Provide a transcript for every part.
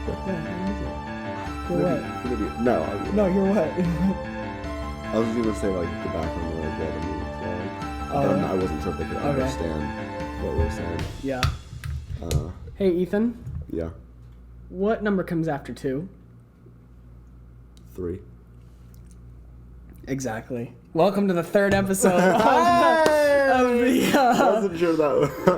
You're what? No, You're what? I was gonna say like the background noise while the music's going. But I wasn't sure if they could understand what we were saying. Yeah. Hey, Ethan. Yeah. What number comes after 2? 3. Exactly. Welcome to the 3rd episode of the I wasn't sure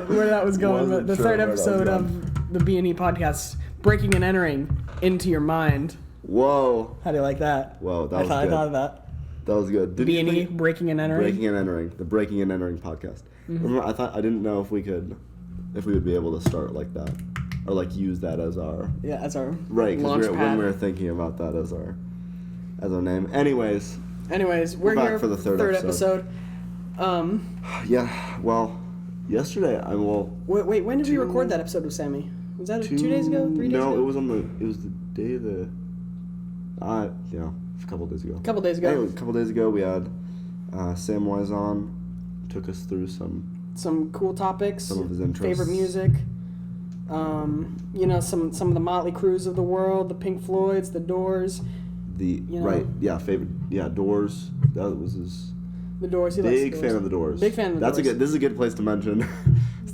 where that was going, but the Wasn't sure 3rd where that episode was of the B&E podcast, breaking and entering into your mind. Whoa. How do you like that? Whoa, that was I good. thought of that. That was good. B&E, breaking and entering. Breaking and entering. The breaking and entering podcast. Remember, I didn't know if we would be able to start like that, or like use that as our as our right. launch Because pad. when we were thinking about that as our name. Anyways, we're back here for the third episode. Yeah. Well, yesterday Wait, when did we record that episode with Sammy? Was that 2 days ago? 3 days ago? No, it was the day of the. A couple days ago. A couple days ago. Anyway, a couple days ago, we had Samwise on, took us through some cool topics. Some of his interests. Favorite music. Some of the Motley Crues of the world, the Pink Floyds, the Doors. Favorite Doors. That was his. The Doors. He big likes the Doors. fan of the Doors. Big fan of the Doors. This is a good place to mention.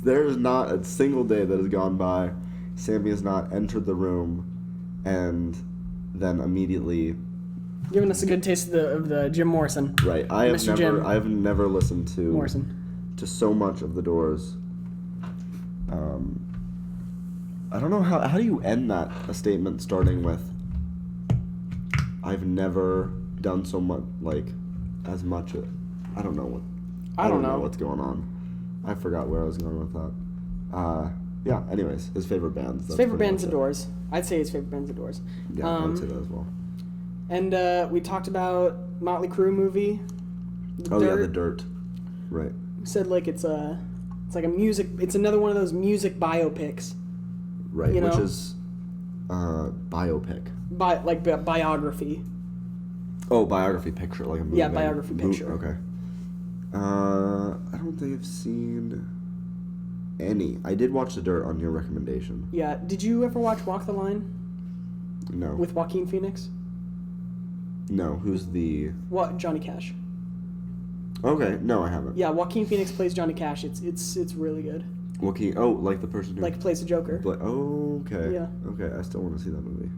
There is not a single day that has gone by Sammy has not entered the room and then immediately giving us a good taste of the Jim Morrison. Right. I have never listened to Morrison. to so much of the Doors. I don't know how do you end a statement starting with I've never done so much as much. I don't know what's going on. I forgot where I was going with that. Anyways, his favorite bands. His favorite band's The Doors. I'd say his favorite band's The Doors. Yeah, I'd say that as well. And we talked about Motley Crue movie. The Dirt. Right. We said it's like a music. It's another one of those music biopics. Right, which is biopic. Biography. Oh, biography picture, like a movie. Yeah, biography picture. Okay. I don't think I've seen any. I did watch The Dirt on your recommendation. Yeah. Did you ever watch Walk the Line? No. With Joaquin Phoenix? No. Who's the... What? Johnny Cash. Okay. No, I haven't. Yeah, Joaquin Phoenix plays Johnny Cash. It's really good. Joaquin... Oh, like the person who... plays the Joker. Okay. Yeah. Okay, I still want to see that movie.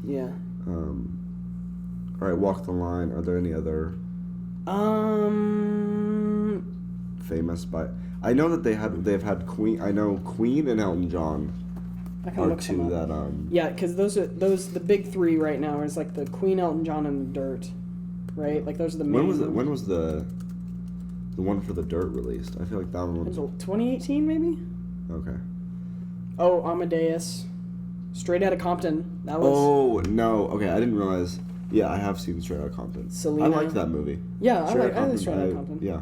Yeah. All right, Walk the Line. Are there any other... famous I know that they've had Queen. I know Queen and Elton John are two that Yeah, because the big three right now is like the Queen, Elton John, and the Dirt, right? Like those are the main. When was the one for the Dirt released? I feel like that one was 2018 maybe. Okay. Oh, Amadeus, Straight Outta Compton. That was. Oh no! Okay, I didn't realize. Yeah, I have seen Straight Outta Compton. Selena. I liked that movie. Yeah, I like Straight Outta Compton. Yeah.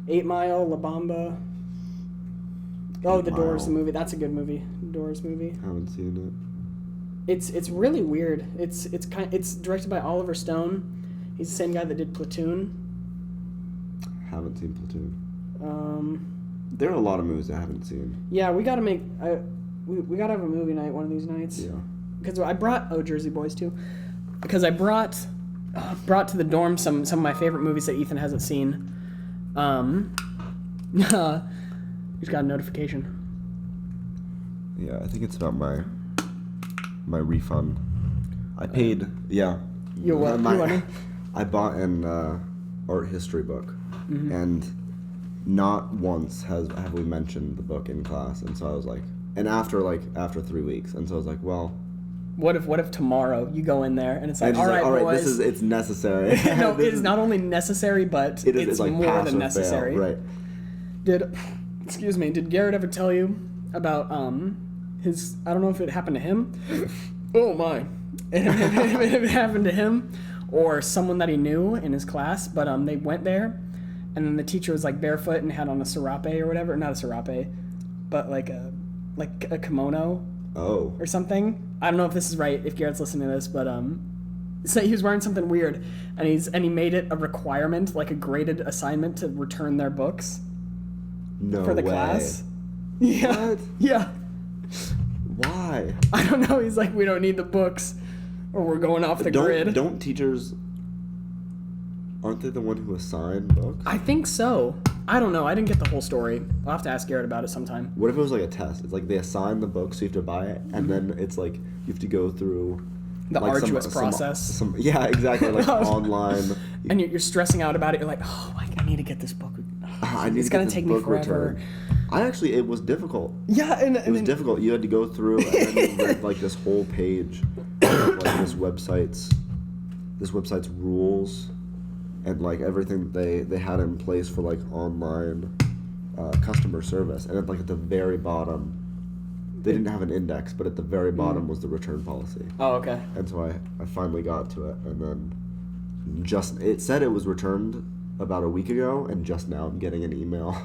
8 Mile, La Bamba. Oh, The Doors, Mile. the movie. That's a good movie. Doors movie. Haven't seen It's really weird. It's directed by Oliver Stone. He's the same guy that did Platoon. it. Haven't seen Platoon. There are a lot of movies I haven't seen. Yeah, we gotta make. We gotta have a movie night one of these nights. Yeah. Because I brought Jersey Boys too. Because I brought to the dorm some of my favorite movies that Ethan hasn't seen. He's got a notification. Yeah, I think it's about my refund. I paid. Yeah. Your what? Your money? I bought an art history book, and not once have we mentioned the book in class, and so I was like, and after 3 weeks, and so I was like, well. What if tomorrow you go in there and it's like, all right, boys. it's necessary. No, it is not only necessary, but it's like more than necessary. Fail, right. Did Garrett ever tell you about his? I don't know if it happened to him. Oh my! If it happened to him or someone that he knew in his class, but they went there, and then the teacher was like barefoot and had on a serape or whatever. Not a serape, but like a kimono. Oh. Or something. I don't know if this is right, if Garrett's listening to this, but so he was wearing something weird, and he made it a requirement, like a graded assignment, to return their books No for the way. class. Yeah. What? Yeah. Why? I don't know. He's like, we don't need the books, or we're going off the grid. Don't teachers? Aren't they the one who assign books? I think so. I don't know. I didn't get the whole story. I'll have to ask Garrett about it sometime. What if it was like a test? It's like they assign the book, so you have to buy it, and then it's like you have to go through The like arduous process. Yeah, exactly. Like online. And you're stressing out about it. You're like, oh, I need to get this book. I need It's to gonna get this take me book forever. returned. It was difficult. Yeah, and It was difficult. You had to go through and then you read like this whole page of like this website's rules and like everything they had in place for like online customer service. And then like at the very bottom, they didn't have an index, but at the very bottom was the return policy. Oh, okay. And so I finally got to it, and then it said it was returned about a week ago, and just now I'm getting an email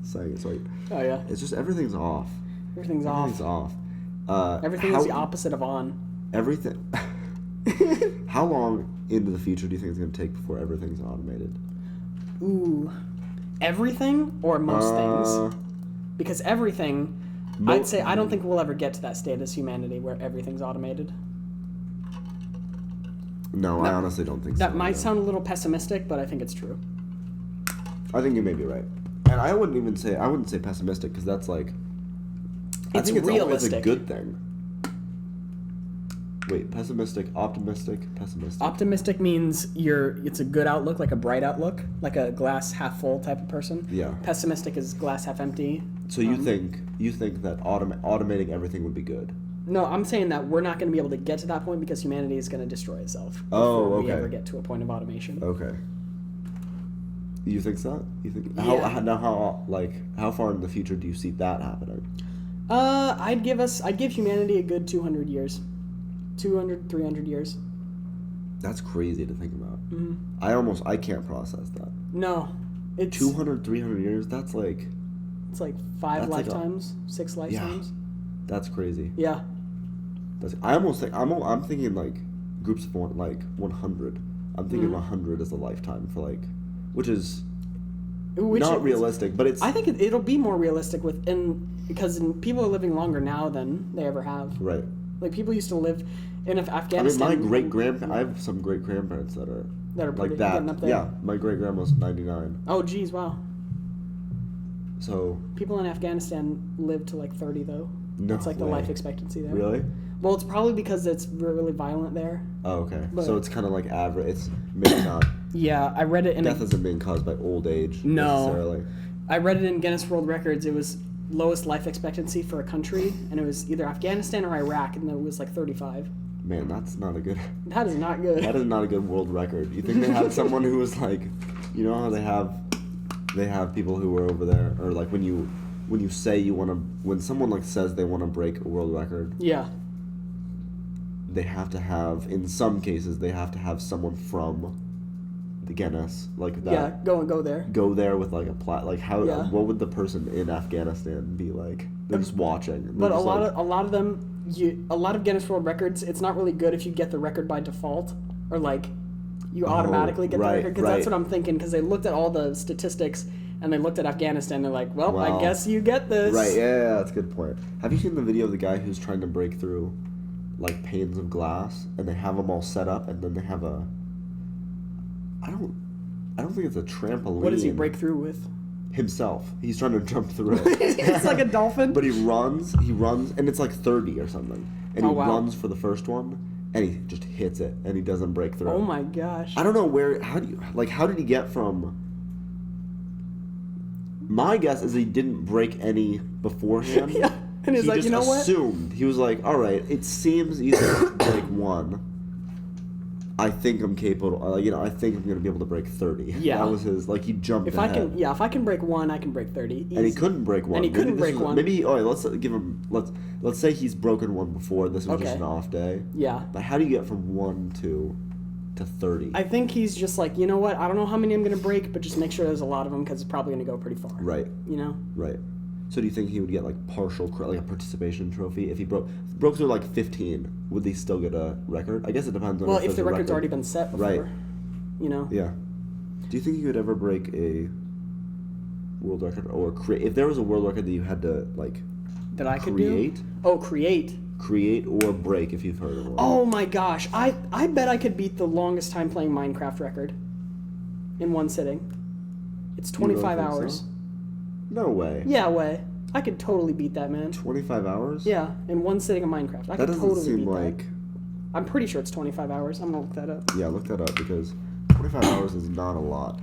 saying it's like, Oh yeah. it's just everything's off. Everything's Everything's off. off. Everything is the opposite of on. Everything. How long into the future do you think it's going to take before everything's automated? Ooh. Everything or most things? Because everything, I'd say I don't think we'll ever get to that state as humanity where everything's automated. No, I honestly don't think so. That might sound a little pessimistic, but I think it's true. I think you may be right. And I wouldn't say pessimistic, because that's like, I It's think it's realistic. a good thing. Wait, pessimistic, optimistic, pessimistic. Optimistic means it's a good outlook, like a bright outlook, like a glass half full type of person. Yeah. Pessimistic is glass half empty. So you think that automating everything would be good? No, I'm saying that we're not going to be able to get to that point because humanity is going to destroy itself Oh, before we okay. ever get to a point of automation. Okay. You think so? You think Yeah. how far in the future do you see that happening? I'd give humanity a good 200 years. 200, 300 years. That's crazy to think about. Mm-hmm. I can't process that. No. It's 200, 300 years, that's like, It's like 5 That's like lifetimes, 6 lifetimes. that's crazy. Yeah. I'm thinking like groups of one, like 100. I'm thinking 100 is a lifetime for like, which is not realistic, but it's I think it'll be more realistic because people are living longer now than they ever have. right. Like people used to live in I mean, Afghanistan. I have some great grandparents that are pretty like that. getting up there. Yeah, my great grandma's 99. Oh, geez, wow. So People in Afghanistan live to like 30 though. no It's like the way. life expectancy there. Really? Well, it's probably because it's really violent there. Oh, okay. But- So it's kind of like average. It's maybe not. Yeah, I read it in Death isn't being caused by old age No. necessarily. I read it in Guinness World Records. It was lowest life expectancy for a country, and it was either Afghanistan or Iraq, and it was like 35. Man, that's not a good. That is not good. That is not a good world record. You think they had someone who was like, you know how they have people who are over there, or like when you say you want to, when someone like says they want to break a world record, Yeah. they have to have, in some cases, they have to have someone from the Guinness like that. Yeah, go there. Go there with like a like how Yeah. what would the person in Afghanistan be like? They're just watching. But a lot of them, a lot of Guinness World Records, it's not really good if you get the record by default, or like you automatically get the right, record, because that's right. what I'm thinking, because they looked at all the statistics and they looked at Afghanistan, they're like, well, Wow. I guess you get this. Right, yeah, that's a good point. Have you seen the video of the guy who's trying to break through like panes of glass, and they have them all set up, and then they have a I don't think it's a trampoline. What does he break through with? Himself. He's trying to jump through it. It's like a dolphin. But he runs, and it's like 30 or something. And Oh, he wow. runs for the first one, and he just hits it, and he doesn't break through. Oh my gosh. I don't know how did he get from... My guess is he didn't break any beforehand. Yeah. And he's he like, just you know what? assumed. He was like, all right, it seems easy to break one. I think I'm capable, I think I'm going to be able to break 30. Yeah. That was his, he jumped If ahead. if I can break one, I can break 30. And he Easy. couldn't break one. And he couldn't Maybe this break was- one. Maybe, all right, let's say he's broken one before, this was just Okay. an off day. Yeah. But how do you get from 1 to 30? I think he's just like, you know what? I don't know how many I'm going to break, but just make sure there's a lot of them because it's probably going to go pretty far. Right, You know? right. So do you think he would get partial, like a participation trophy if he broke through 15? Would he still get a record? I guess it depends on Well, if if there's the a record's record. already been set before. Right. You know? Yeah. Do you think you could ever break a world record or create? If there was a world record that you had to that I could Create? do. Oh, create. Create or break, if you've heard of one. Oh my gosh, I bet I could beat the longest time playing Minecraft record in one sitting. It's You really 25 think hours. so? No way. Yeah, way. I could totally beat that, man. 25 hours? Yeah, in one sitting of Minecraft. I That could doesn't totally seem beat like... that. I'm pretty sure it's 25 hours. I'm gonna look that up. Yeah, look that up, because 25 hours is not a lot.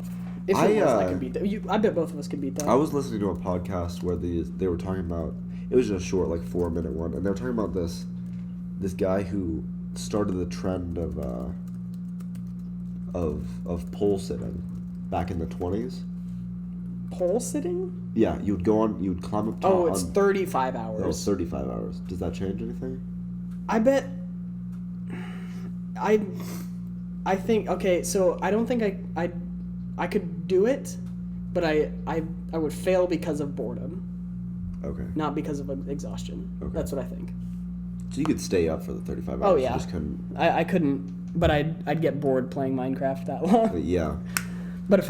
If it was, I could beat that. I bet both of us could beat that. I was listening to a podcast where they were talking about, it was just a short, like 4-minute one, and they were talking about this guy who started the trend of pole sitting back in the 20s. Pole sitting? Yeah, you'd climb up top. Oh, it's 35 hours. Oh, 35 hours. Does that change anything? I bet. I think, okay, so I don't think I could do it, but I would fail because of boredom, Okay. not because of exhaustion. Okay. That's what I think. So you could stay up for the 35 hours. Oh, yeah. You just couldn't. I couldn't, but I'd get bored playing Minecraft that long. Yeah. But if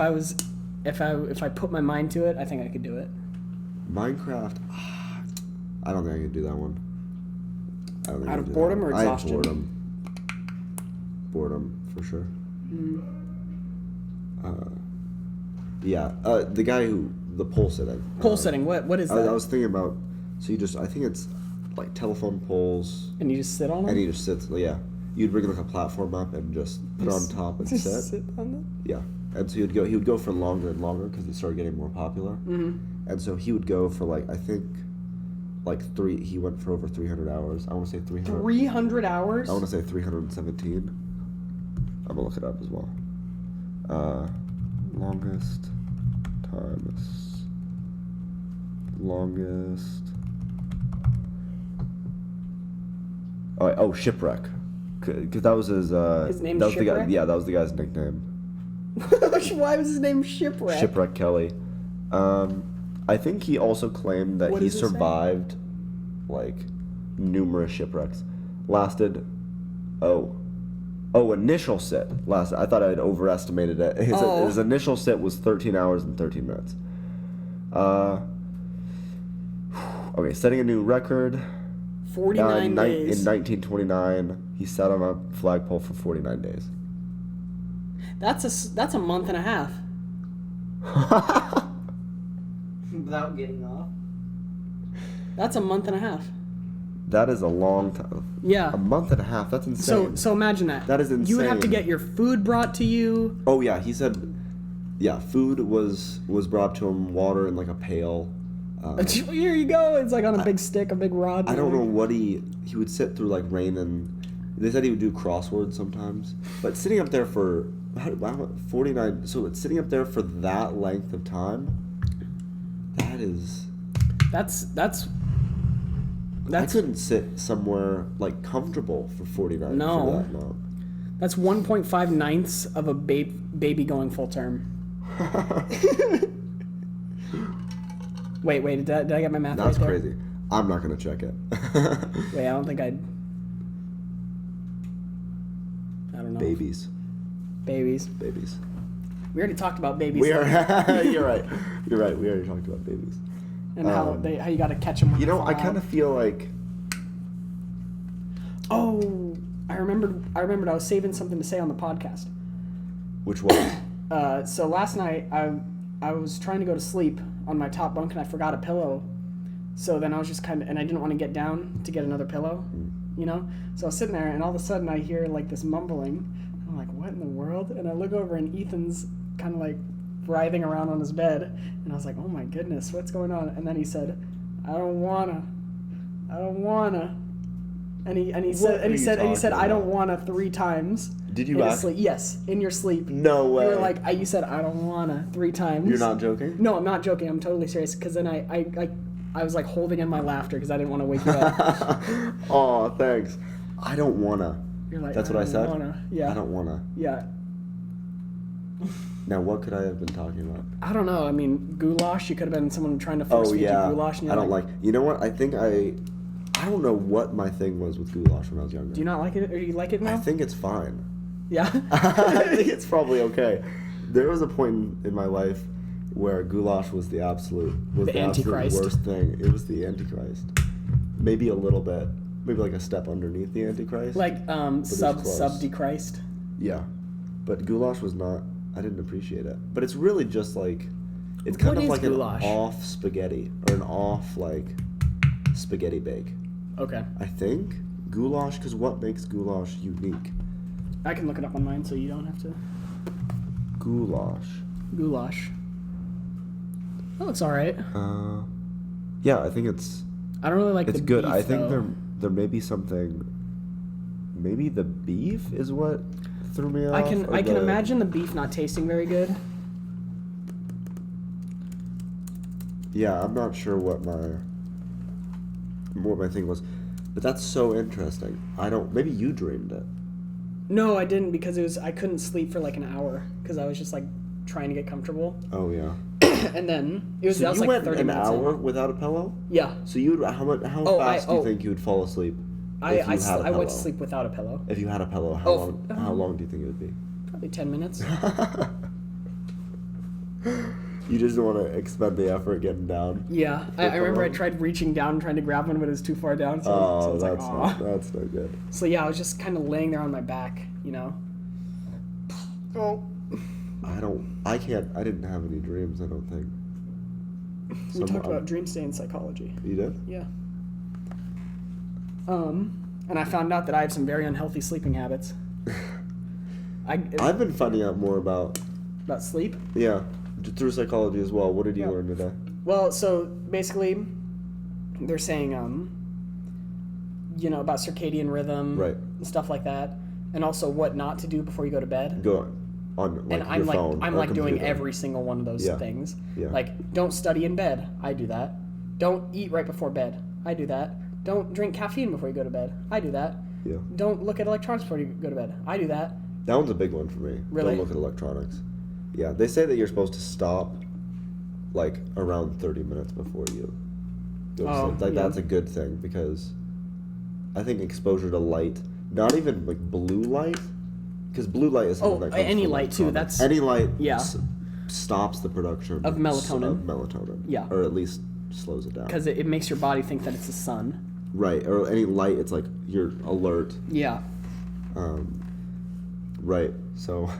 I put my mind to it, I think I could do it. Minecraft. I don't think I could do that one. I don't think Out I of could do boredom that or one. I have exhaustion? Boredom, for sure. Mm. Yeah. The guy the pole sitting. Pole sitting. What is that? I was thinking about. So I think it's like telephone poles, And you just sit on it. and he just sits. Yeah. You'd bring like a platform up and just put it on top and Just sit. sit on Yeah. And so he would go for longer and longer because it started getting more popular. it. Mm-hmm. And so he would go for like, I think, he went for over 300 hours. I want to say 300. 300 hours. I want to say 317. I'm gonna look it up as well. Longest. Oh, shipwreck. Because that was his. His name's that was the guy. Shipwreck? Yeah, that was the guy's nickname. Why was his name Shipwreck? Shipwreck Kelly. I think he also claimed that What he does it say? survived like numerous shipwrecks. Lasted initial sit lasted. I thought I had overestimated it. His initial sit was 13 hours and 13 minutes. Okay, setting a new record. 49 days. In 1929, he sat on a flagpole for 49 days. That's a month and a half. Without getting off. That's a month and a half. That is a long time. Yeah. A month and a half. That's insane. So imagine that. That is You would have to insane. get your food brought to you. Oh yeah, he said, yeah, food was brought to him, water in like a pail. Here you go. It's like on a big stick, a big rod. I don't know what he would sit through like rain, and they said he would do crosswords sometimes. But sitting up there for 49, so it's sitting up there for that length of time. That is. That's. I couldn't sit somewhere like comfortable for 49 No. for that long. That's 1.5 ninths of a baby going full term. Wait, did I get my math That's right there? crazy. I'm not gonna check it. Wait, I don't think I don't know. Babies. Babies. We already talked about babies. We are. You're right. We already talked about babies. And how you got to catch them. You know, I kind of feel like. Oh, I remembered. I was saving something to say on the podcast. Which one? So last night I was trying to go to sleep on my top bunk and I forgot a pillow. So then I was just and I didn't want to get down to get another pillow, you know? So I was sitting there and all of a sudden I hear like this mumbling. I'm like, what in the world? And I look over and Ethan's kind of like writhing around on his bed. And I was like, oh my goodness, what's going on? And then he said, I don't wanna. And he said, I don't wanna 3 times. Did In you his ask? sleep. Yes, in your sleep. No way. You were like, you said, I don't wanna 3 times. You're not joking? No, I'm not joking. I'm totally serious. Because then I was like holding in my laughter because I didn't want to wake you up. Oh, thanks. I don't wanna. You're like, That's what I said? Wanna. Yeah. I don't wanna. Yeah. Now, what could I have been talking about? I don't know. I mean, goulash. You could have been someone trying to force feed you goulash. And I you're don't like. You know what? I think I don't know what my thing was with goulash when I was younger. Do you not like it, or do you like it now? I think it's fine. Yeah. I think it's probably okay. There was a point in my life where goulash was the absolute Antichrist. worst thing. It was the Antichrist. maybe a little bit, maybe like a step underneath the Antichrist. Like it's sub close. Dechrist. Yeah, but goulash was not. I didn't appreciate it. But it's really just like, it's kind What of is like goulash? an off spaghetti or an off like spaghetti bake. Okay. I think goulash, because what makes goulash unique? I can look it up on mine so you don't have to. Goulash. Goulash. That looks alright. Yeah, I think it's I don't really like it's the good. beef, I think though. there may be something. Maybe the beef is what threw me off. I can or I can the- imagine the beef not tasting very good. Yeah, I'm not sure what my thing was, but that's so interesting. I don't. Maybe you dreamed it. No, I didn't because I couldn't sleep for like an hour because I was just like trying to get comfortable. Oh yeah. And then that So was you like went 30 an minutes hour in. without a pillow. Yeah. So you how Oh, fast do you oh. think you would fall asleep? I if you had a went to pillow? sleep without a pillow. If you had a pillow, Oh, how long do you think it would be? Probably 10 minutes. You just don't want to expend the effort getting down. Yeah. I remember I pillow? tried reaching down trying to grab one, but it was too far down. So, Oh, it's like, that's aw. that's no good. So yeah, I was just kind of laying there on my back, you know. Oh. I didn't have any dreams, I don't think. We talked about dream state in psychology. You did? Yeah. And I found out that I have some very unhealthy sleeping habits. I've been finding out more about, About sleep. yeah, through psychology as well. What did you Yeah. learn today? Well, so basically, they're saying, about circadian rhythm, Right. and stuff like that, and also what not to do before you go to bed. Go on like And your I'm like, phone I'm or like doing computer. every single one of those Yeah. things. Yeah. Like, don't study in bed. I do that. Don't eat right before bed. I do that. Don't drink caffeine before you go to bed. I do that. Yeah. Don't look at electronics before you go to bed. I do that. That one's a big one for me. Really? Don't look at electronics. Yeah, they say that you're supposed to stop like around 30 minutes before you go to Oh, sleep. Like yeah. that's a good thing because I think exposure to light, not even like blue light, because blue light is something Oh, that comes any from light, too, electronics. that's- any light yeah. stops the production Of melatonin. Of melatonin. Yeah. Or at least slows it down. Because it makes your body think that it's the sun. Right. Or any light, it's like you're alert. Yeah. Right. So,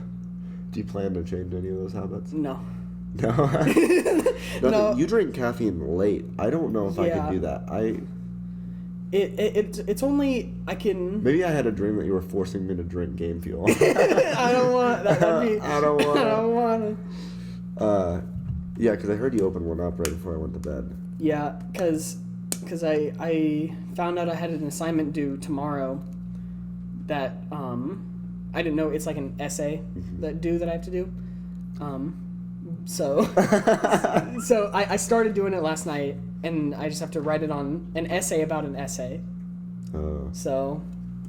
do you plan to change any of those habits? No. No. Nothing. No. You drink caffeine late. I don't know if I Yeah. could do that. It's only I can. Maybe I had a dream that you were forcing me to drink Game Fuel. I don't want that. That'd be, I don't want I don't want to. Yeah, because I heard you open one up right before I went to bed. Yeah, because I found out I had an assignment due tomorrow. That I didn't know it's like an essay that I have to do. So I started doing it last night, and I just have to write it on an essay about an essay. So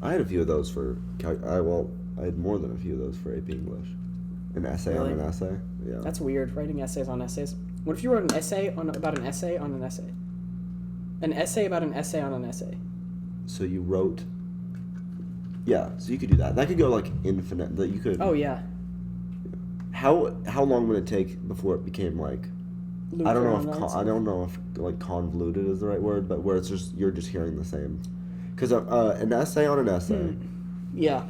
I had a few of those for. I had more than a few of those for AP English. An essay Really? on an essay. Yeah. that's weird, writing essays on essays. What if you wrote an essay about an essay on an essay? An essay about an essay on an essay. So you wrote. Yeah, so you could do that. That could go like infinite. That you could. Oh yeah. How long would it take before it became like? I don't know if I don't know if like convoluted is the right word, but where it's just you're just hearing the same. Because an essay on an essay. Yeah.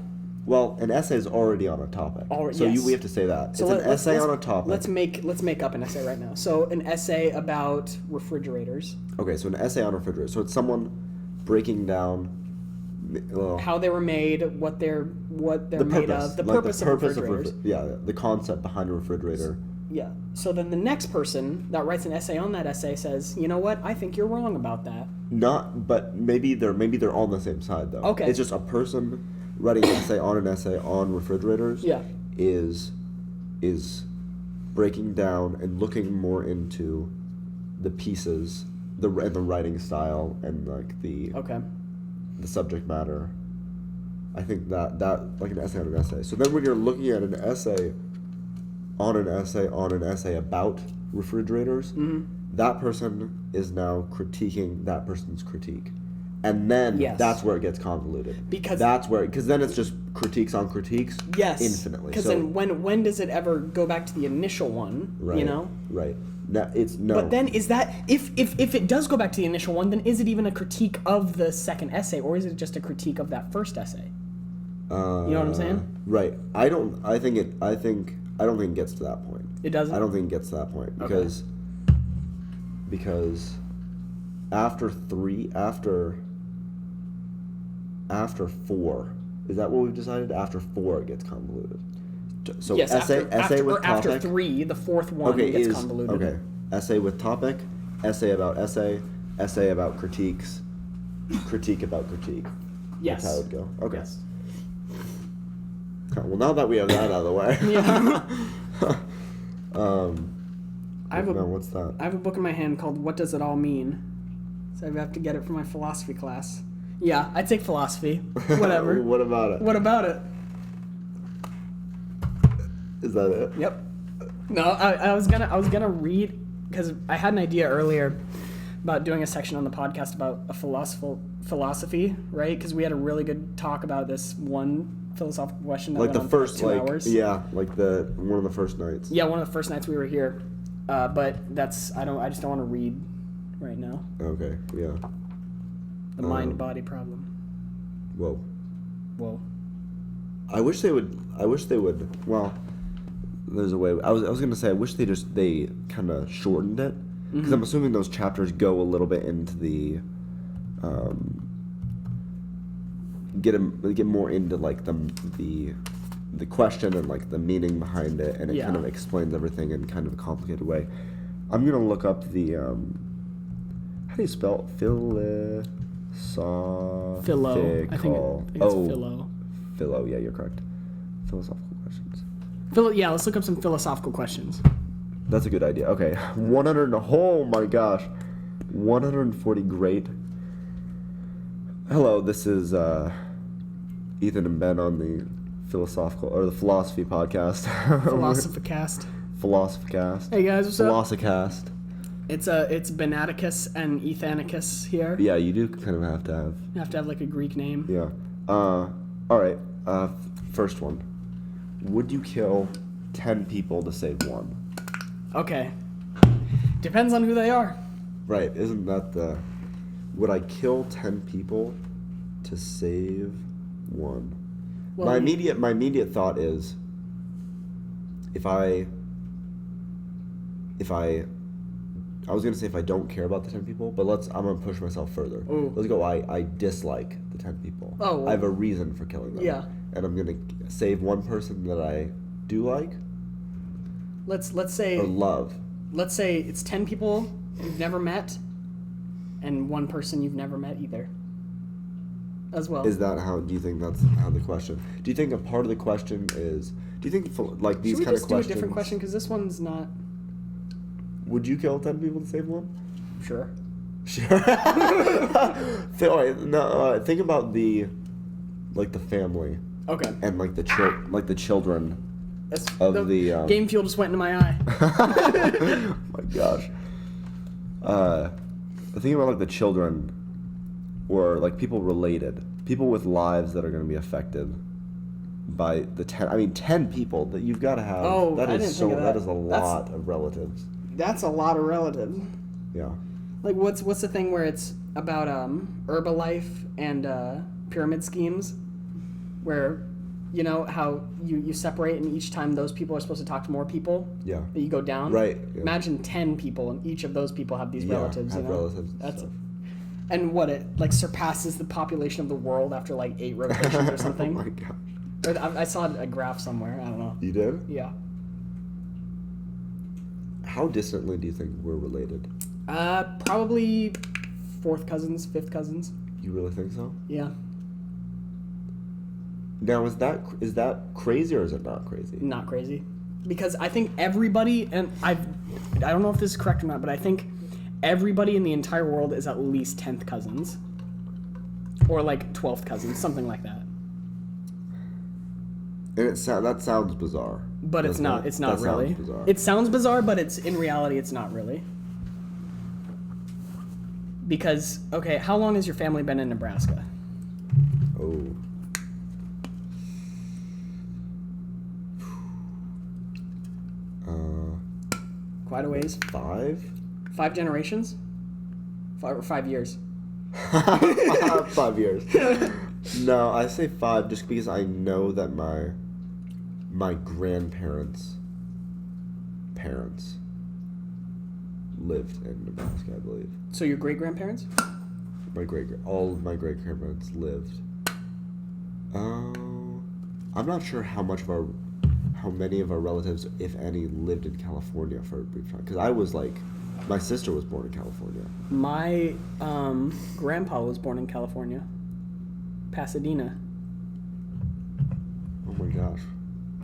Well, an essay is already on a topic. Already, so yes. we have to say that. So it's an let's- essay let's- on a topic. Let's make up an essay right now. So an essay about refrigerators, Okay, so an essay on a refrigerator. So it's someone breaking down. Well, how they were made, what they're the made purpose, of, the like purpose of refrigerators. the concept behind a refrigerator. Yeah. So then the next person that writes an essay on that essay says, you know what? I think you're wrong about that. Not, but maybe they're all on the same side though. Okay. It's just a person writing an essay on refrigerators. Yeah. Is breaking down and looking more into the pieces, the writing style and like the Okay. subject matter. I think that like an essay on an essay. So then when you're looking at an essay on an essay about refrigerators, that person is now critiquing that person's critique. And then Yes. that's where it gets convoluted. Because- because then it's just critiques on critiques Yes. infinitely. Because So- then when does it ever go back to the initial one? right, You know? Right. No, it's no. But then is that if it does go back to the initial one, then is it even a critique of the second essay, or is it just a critique of that first essay? You know what I'm saying? Right. I don't think it gets to that point. It doesn't? I don't think it gets to that point because after 4, is that what we've decided? After 4 it gets convoluted. So yes, essay with topic. After 3, the fourth one gets convoluted. Okay. Essay with topic, essay about essay, essay about critiques, critique about critique. Yes. That's how it would go. Okay. Yes. Well, now that we have that out of the way. Yeah. What's that? I have a book in my hand called What Does It All Mean? So I have to get it for my philosophy class. Yeah, I take philosophy. Whatever. What about it? What about it? Is that it? Yep. No, I was gonna read because I had an idea earlier about doing a section on the podcast about a philosophy, right? Because we had a really good talk about this one philosophical question that Like went the on first, for 2 like, hours. yeah, like one of the first nights. Yeah, one of the first nights we were here. But I just don't want to read right now. Okay, yeah. The mind-body problem. Whoa. Whoa. I wish they would. Well, there's a way. I was gonna say I wish they kind of shortened it because I'm assuming those chapters go a little bit into the get more into like the question and like the meaning behind it, and it kind of explains everything in kind of a complicated way. I'm gonna look up the how do you spell it? Philo. I think it's philo. Philo, yeah, you're correct. Philosophical questions. Yeah, let's look up some philosophical questions. That's a good idea. Okay, 100. Oh my gosh, 140 great. Hello, this is Ethan and Ben on the the philosophy podcast. Philosophicast. Philosophicast. Hey guys, what's up? Philosophicast. It's Benaticus and Ethanicus here. Yeah, you do kind of have to have. You have to have like a Greek name. Yeah. All right. First one. Would you kill 10 people to save one? Okay. Depends on who they are. Right. Isn't that the... Would I kill 10 people to save one? Well, my immediate thought is I was gonna say if I don't care about the 10 people, but I'm gonna push myself further. Ooh. Let's go. I dislike the 10 people. Oh, well, I have a reason for killing them. Yeah. And I'm gonna save one person that I do like. Let's say or love. Let's say it's 10 people you've never met, and one person you've never met either. As well. Is that how? Do you think that's how the question? Do you think a part of the question is? Do you think like these kind of questions? Should we just do a different question because this one's not. Would you kill 10 people to save one? Sure. Sure. Think about the family. Okay. And like the children. The game fuel just went into my eye. Oh my gosh. Think about like the children, or like people related, people with lives that are going to be affected by the 10. I mean, 10 people that you've got to have. Oh, that I is didn't so. think of That that. is a lot of relatives. That's a lot of relatives. Yeah. Like what's the thing where it's about Herbalife and pyramid schemes, where you know how you separate and each time those people are supposed to talk to more people. Yeah. That you go down. Right. Yeah. Imagine 10 people and each of those people have these relatives. Have you know? relatives. That's and what it like surpasses the population of the world after like 8 rotations or something. Oh my gosh. I saw a graph somewhere. I don't know. You did? Yeah. How distantly do you think we're related? Probably 4th cousins, 5th cousins. You really think so? Yeah. Now, is that crazy or is it not crazy? Not crazy, because I think everybody, and I don't know if this is correct or not, but I think everybody in the entire world is at least 10th cousins, or like 12th cousins, something like that. And that sounds bizarre. But it's not. It's not really. Sounds bizarre. It sounds bizarre, but it's in reality, it's not really. Because okay, how long has your family been in Nebraska? Oh. Quite a ways. 5? 5 generations? 5 years. 5 years. No, I say 5 just because I know that my grandparents' parents lived in Nebraska, I believe. So your great-grandparents? All of my great-grandparents lived. I'm not sure how many of our relatives, if any, lived in California for a brief time. Because I was my sister was born in California. My grandpa was born in California, Pasadena. Oh my gosh,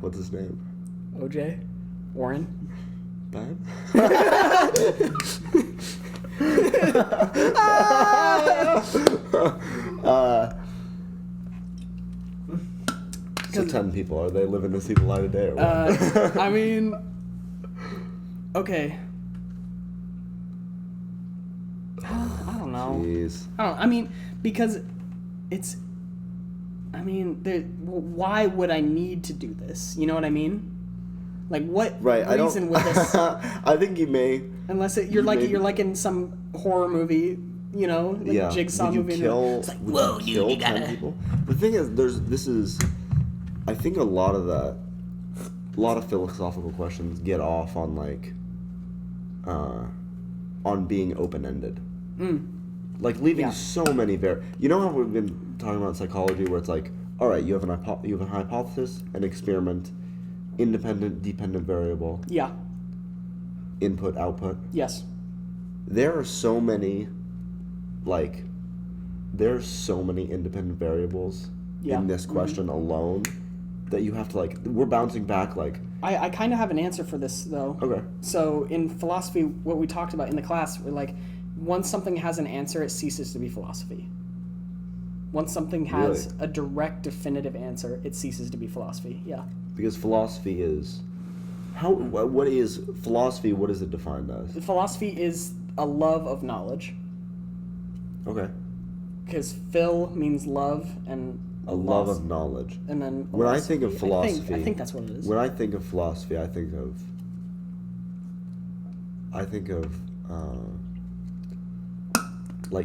what's his name? OJ, Warren. Ben? So 10 people, are they living to see the light of day or what? I mean, okay. I don't know. Jeez. I mean, because it's. I mean, why would I need to do this? You know what I mean? Like, what reason would this? I think you may. Unless you're like in some horror movie, you know, like a Jigsaw movie. It's like, whoa, dude, you gotta. 10 people? The thing is, I think a lot of philosophical questions get off on on being open-ended. Like leaving so many you know how we've been talking about psychology where it's like, all right, you have a hypothesis, an experiment, independent, dependent variable. Yeah. Input, output. Yes. There are so many independent variables in this question alone that you have to we're bouncing back I kind of have an answer for this though. Okay. So in philosophy, what we talked about in the class, we're once something has an answer, it ceases to be philosophy. Once something has a direct, definitive answer, it ceases to be philosophy. Yeah. Because philosophy is what is philosophy? What is it defined as? Philosophy is a love of knowledge. Okay. Because phil means love and a love of knowledge. And then when I think of philosophy, I think that's what it is. When I think of philosophy, I think of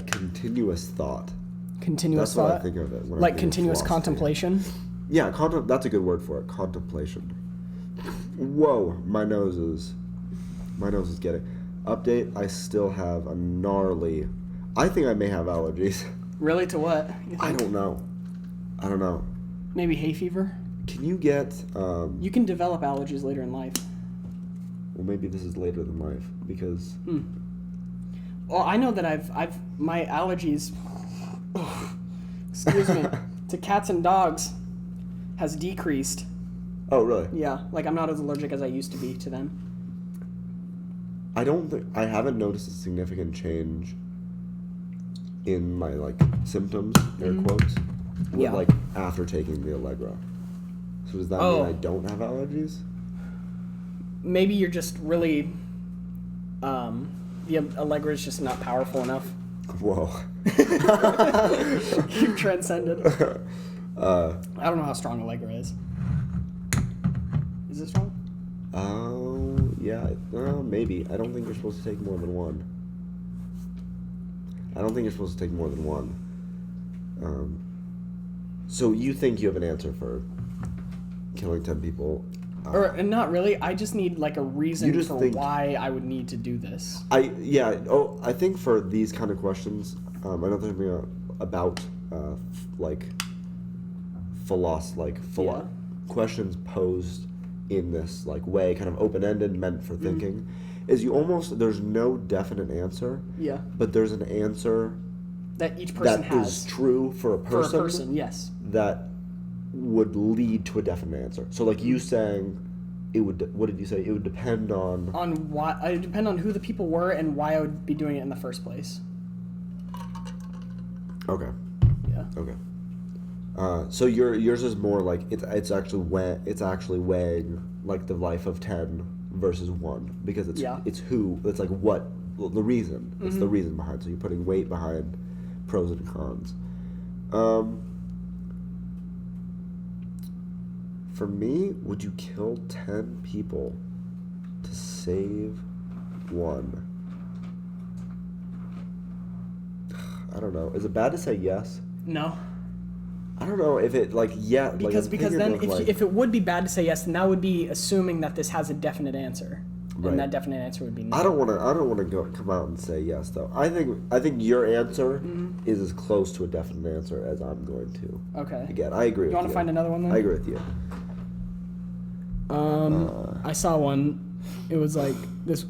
continuous thought. Continuous That's thought. What I think of it. When I think continuous of contemplation. Yeah, that's a good word for it. Contemplation. Whoa, my nose is getting. Update. I still have a gnarly. I think I may have allergies. Really, to what? I don't know. Maybe hay fever. Can you get? You can develop allergies later in life. Well, maybe this is later than life because. Well, I know that I've my allergies. Excuse me. To cats and dogs, has decreased. Oh, really? Yeah, I'm not as allergic as I used to be to them. I haven't noticed a significant change in my symptoms, air quotes, after taking the Allegra. So does that mean I don't have allergies? Maybe you're just really the Allegra is just not powerful enough. Whoa. You've transcended. I don't know how strong Allegra is. Is it strong? Oh, yeah. Maybe. I don't think you're supposed to take more than one. So you think you have an answer for killing 10 people? And not really. I just need a reason for why I would need to do this. I think for these kind of questions, I don't think about questions posed in this way, kind of open-ended, meant for thinking, is there's no definite answer. Yeah. But there's an answer that each person has. That is true for a person. For a person, yes. That would lead to a definite answer. So you saying it would, what did you say? It would depend on why. It would depend on who the people were and why I would be doing it in the first place. Okay. Yeah. Okay. So yours is more it's actually weighing the life of 10 versus 1 because it's who it's what the reason it's the reason behind, so you're putting weight behind pros and cons. For me, would you kill 10 people to save one. I don't know. Is it bad to say yes? No. I don't know if it Because then if it would be bad to say yes, then that would be assuming that this has a definite answer. Right. And that definite answer would be no. I don't want to come out and say yes though. I think your answer is as close to a definite answer as I'm going to. Okay. Again, I agree with you. You want to find another one then? I agree with you. I saw one. It was like this.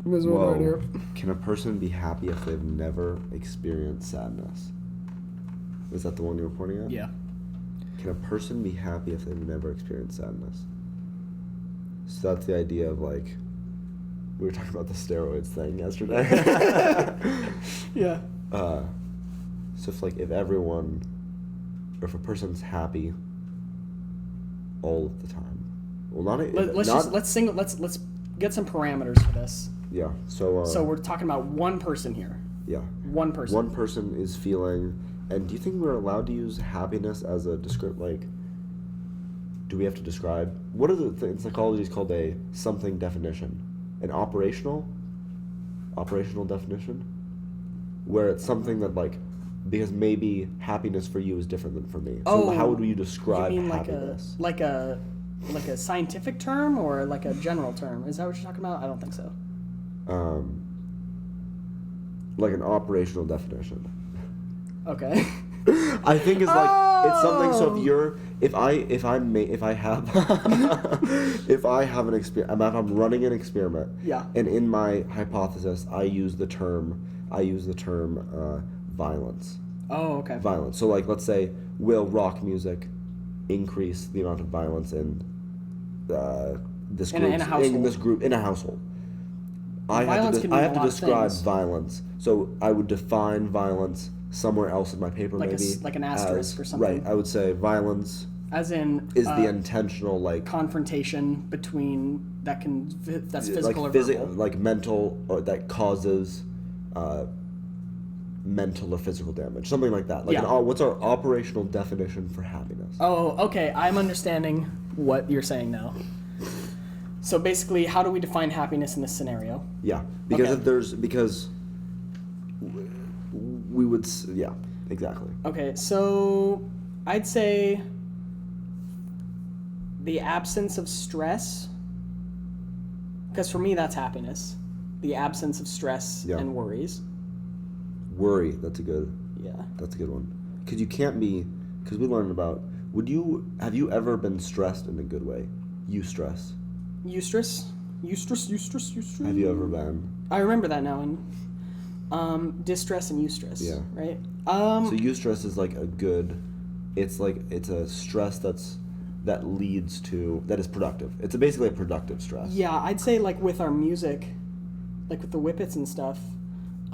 Was one right here. Can a person be happy if they've never experienced sadness? Is that the one you were pointing at? Yeah. Can a person be happy if they've never experienced sadness? So that's the idea of like, we were talking about the steroids thing yesterday. Yeah. So if everyone, or if a person's happy all of the time, well, let's get some parameters for this. Yeah. So we're talking about one person here. Yeah. One person. One person is feeling. And do you think we're allowed to use happiness as a do we have to describe? What are the things psychology is called a something definition? An operational definition? Where it's something that because maybe happiness for you is different than for me. So how would you describe happiness? Like a scientific term or like a general term? Is that what you're talking about? I don't think so. Like an operational definition. Okay. I think it's it's something. So if I have an experiment, if I'm running an experiment, yeah, and in my hypothesis I use the term violence. Oh, okay. Violence. So let's say, will rock music increase the amount of violence in this group in a household? I have to describe violence. So I would define violence somewhere else in my paper, like an asterisk or something. Right. I would say violence, as in, is the intentional confrontation between that's physical or verbal, like mental, or that causes mental or physical damage, something like that. What's our operational definition for happiness? Oh, okay. I'm understanding what you're saying now. So basically, how do we define happiness in this scenario? Yeah, because we would, yeah, exactly. Okay, so I'd say the absence of stress, because for me that's happiness. The absence of stress and worries. Worry, that's a good one. Because we learned about, have you ever been stressed in a good way? Eustress. Have you ever been? I remember that now. Distress and eustress. Yeah. Right. So eustress is it's a stress that is productive. It's basically a productive stress. Yeah, I'd say with our music, with the Whippets and stuff,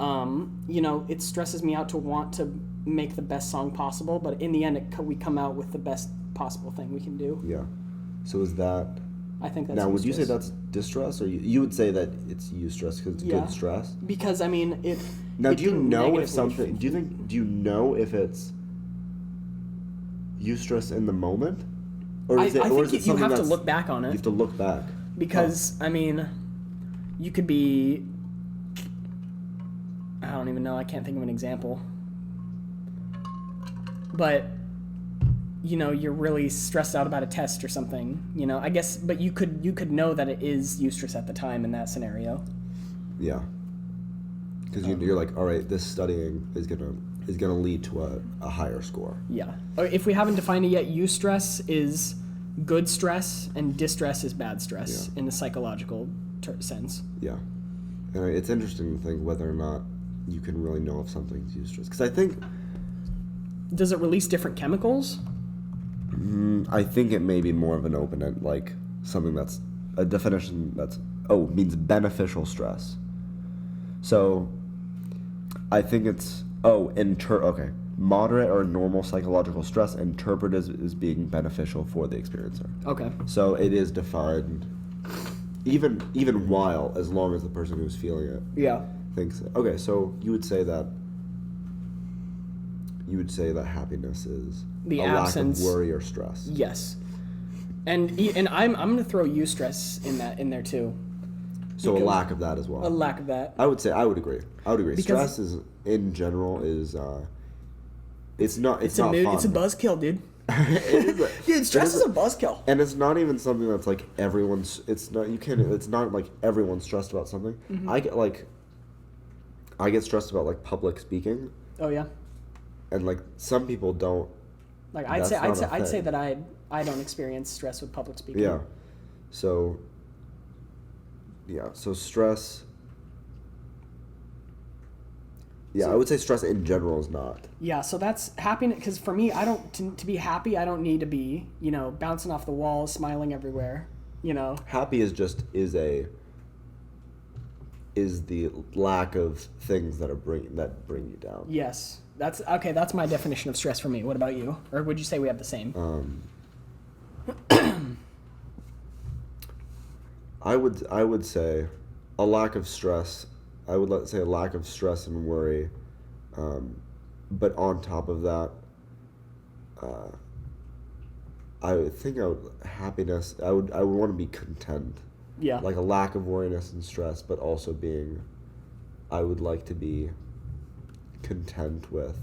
it stresses me out to want to make the best song possible, but in the end we come out with the best possible thing we can do. Yeah. So is that? I think that's. Now, would you say that's distress, or you would say that it's eustress because it's good stress? Because it. Now, do you know if something? Do you know if it's eustress in the moment, or is it? I or think is it you have to that's, look back on it. You have to look back. Because you could be. I don't even know. I can't think of an example. But. You're really stressed out about a test or something, I guess, but you could know that it is eustress at the time in that scenario. Yeah. Because you're like, all right, this studying is gonna lead to a higher score. Yeah. Or if we haven't defined it yet, eustress is good stress and distress is bad stress in the psychological sense. Yeah. And it's interesting to think whether or not you can really know if something's eustress. Because I think... Does it release different chemicals? I think it may be more of an open-end, something that's a definition means beneficial stress. So I think it's moderate or normal psychological stress interpreted as being beneficial for the experiencer. Okay. So it is defined even while, as long as the person who's feeling it thinks it. Okay, so you would say that happiness is the absence lack of worry or stress. Yes. And I'm going to throw eustress in there too. So a Because- lack of that as well. A lack of that. I would agree. Because- Stress is in general is it's not It's a not mood. fun. It's a buzzkill, dude. It is Dude, stress is a buzzkill. and it's not even something that's like everyone's. It's not like everyone's stressed about something. Mm-hmm. I get stressed about like public speaking, Oh yeah. and like some people don't. Like That's not a I'd say thing. that I don't experience stress with public speaking. Yeah. So. Yeah. So stress. Yeah, So- I would say stress in general is not. Yeah, so that's happiness. Because for me, I don't to be happy. I don't need to be bouncing off the walls, smiling everywhere. Happy is the lack of things that bring you down. Yes, that's okay. That's my definition of stress for me. What about you? Or would you say we have the same? I would say a lack of stress. I would say a lack of stress and worry, but on top of that, I would think happiness. I would want to be content. Yeah. Like a lack of worriness and stress, but also I would like to be content with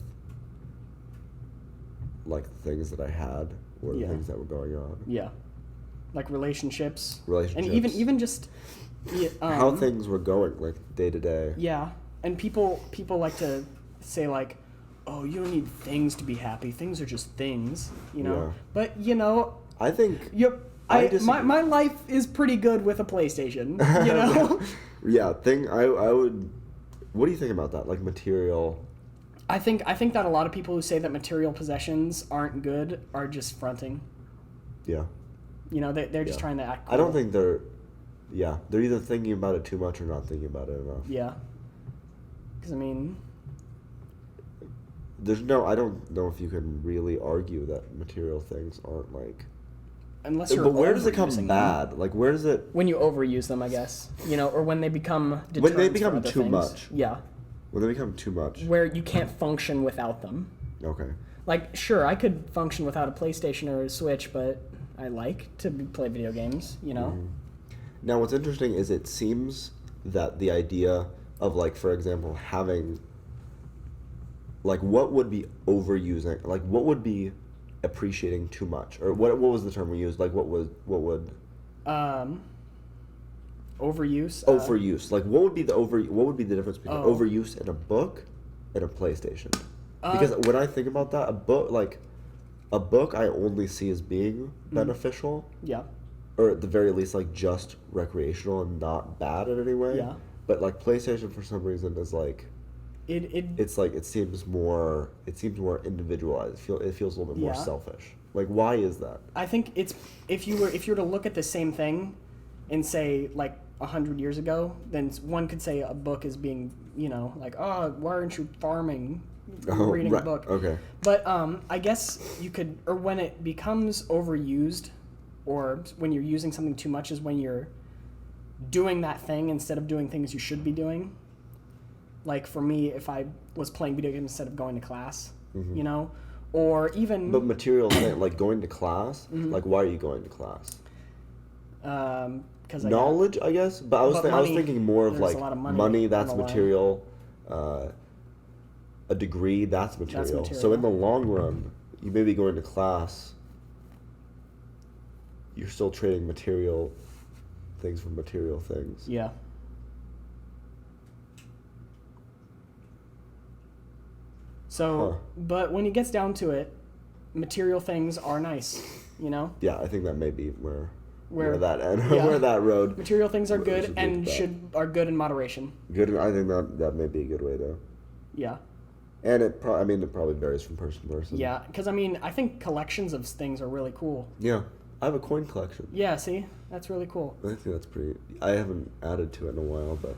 like the things that I had or the Yeah. things that were going on. Yeah. Like relationships. Relationships. And even just. Yeah, How things were going, like day to day. Yeah, and people like to say like, "Oh, you don't need things to be happy. Things are just things," Yeah. But I think. yep. I disagree. My life is pretty good with a PlayStation. Yeah, I would. What do you think about that? Like material. I think that a lot of people who say that material possessions aren't good are just fronting. Yeah. They're just Yeah. trying to act cool. I don't think they're. Yeah, they're either thinking about it too much or not thinking about it enough. Yeah. Because I don't know if you can really argue that material things aren't like. unless you're But where does it overusing come them. bad? Like where does it? When you overuse them, I guess. Or when they become When they deterrents for become other too things. much. Yeah. When they become too much. Where you can't function without them. Okay. Like, sure, I could function without a PlayStation or a Switch, but I like to play video games, Mm-hmm. Now, what's interesting is it seems that the idea of, like, for example, having, like, what would be overusing, like, what would be appreciating too much, or what was the term we used? Like, what would Overuse. overuse? Like, what would be the difference between Oh. overuse in a book and a PlayStation? Because when I think about that, a book I only see as being beneficial. Yeah. Or at the very least, like, just recreational and not bad in any way. Yeah. But, like, PlayStation for some reason is, like, it's like, it seems more individualized. It feels a little bit more Yeah. selfish. Like, why is that? I think it's if you were to look at the same thing and say like 100 years ago, then one could say a book is being, like, oh, why aren't you farming? Oh, Reading right. a book. Okay. But I guess you could, or when it becomes overused, or when you're using something too much, is when you're doing that thing instead of doing things you should be doing. Like for me, if I was playing video games instead of going to class, or even. But material thing, like going to class, Mm-hmm. like, why are you going to class? Because Knowledge, I guess. But I was money, thinking more of there's like a lot of money that's on the line. material. A degree, that's material. So in the long run, you may be going to class. You're still trading material things for material things. Yeah. So, Huh. but when it gets down to it, material things are nice, Yeah, I think that may be where Where- that yeah. where that road. Material things are Should good be and that. are good in moderation. Good. I think that may be a good way to. Yeah. And it probably varies from person to person. Yeah, because I think collections of things are really cool. Yeah, I have a coin collection. Yeah, see, that's really cool. I think that's pretty. I haven't added to it in a while, but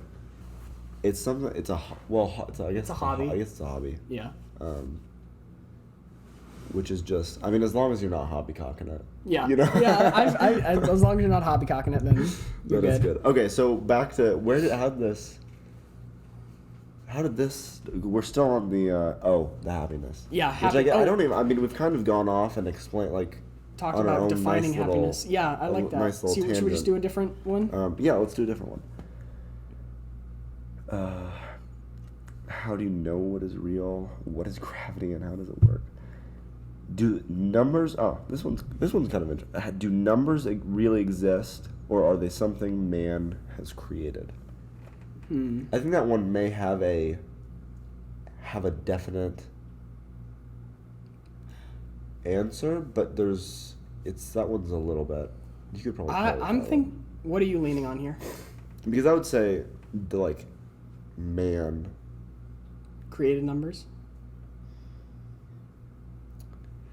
it's something. It's a I guess a hobby. I guess it's a hobby. Yeah. Which is just. I mean, as long as you're not hobbycocking it. Yeah. Yeah. I as long as you're not hobbycocking it, then you're That's good. good. Okay, so back to how did this? We're still on the the happiness. Yeah, Which I oh. don't even. I mean, we've kind of gone off and explained like. Talked on our about own defining nice little- happiness. Yeah, I like that. nice little Should we just tangent. do a different one? Yeah, let's do a different one. How do you know what is real? What is gravity and how does it work? Do numbers? Oh, this one's kind of interesting. Do numbers really exist, or are they something man has created? I think that one may have a definite answer, but that one's a little bit. You could probably. What are you leaning on here? Because I would say man created numbers.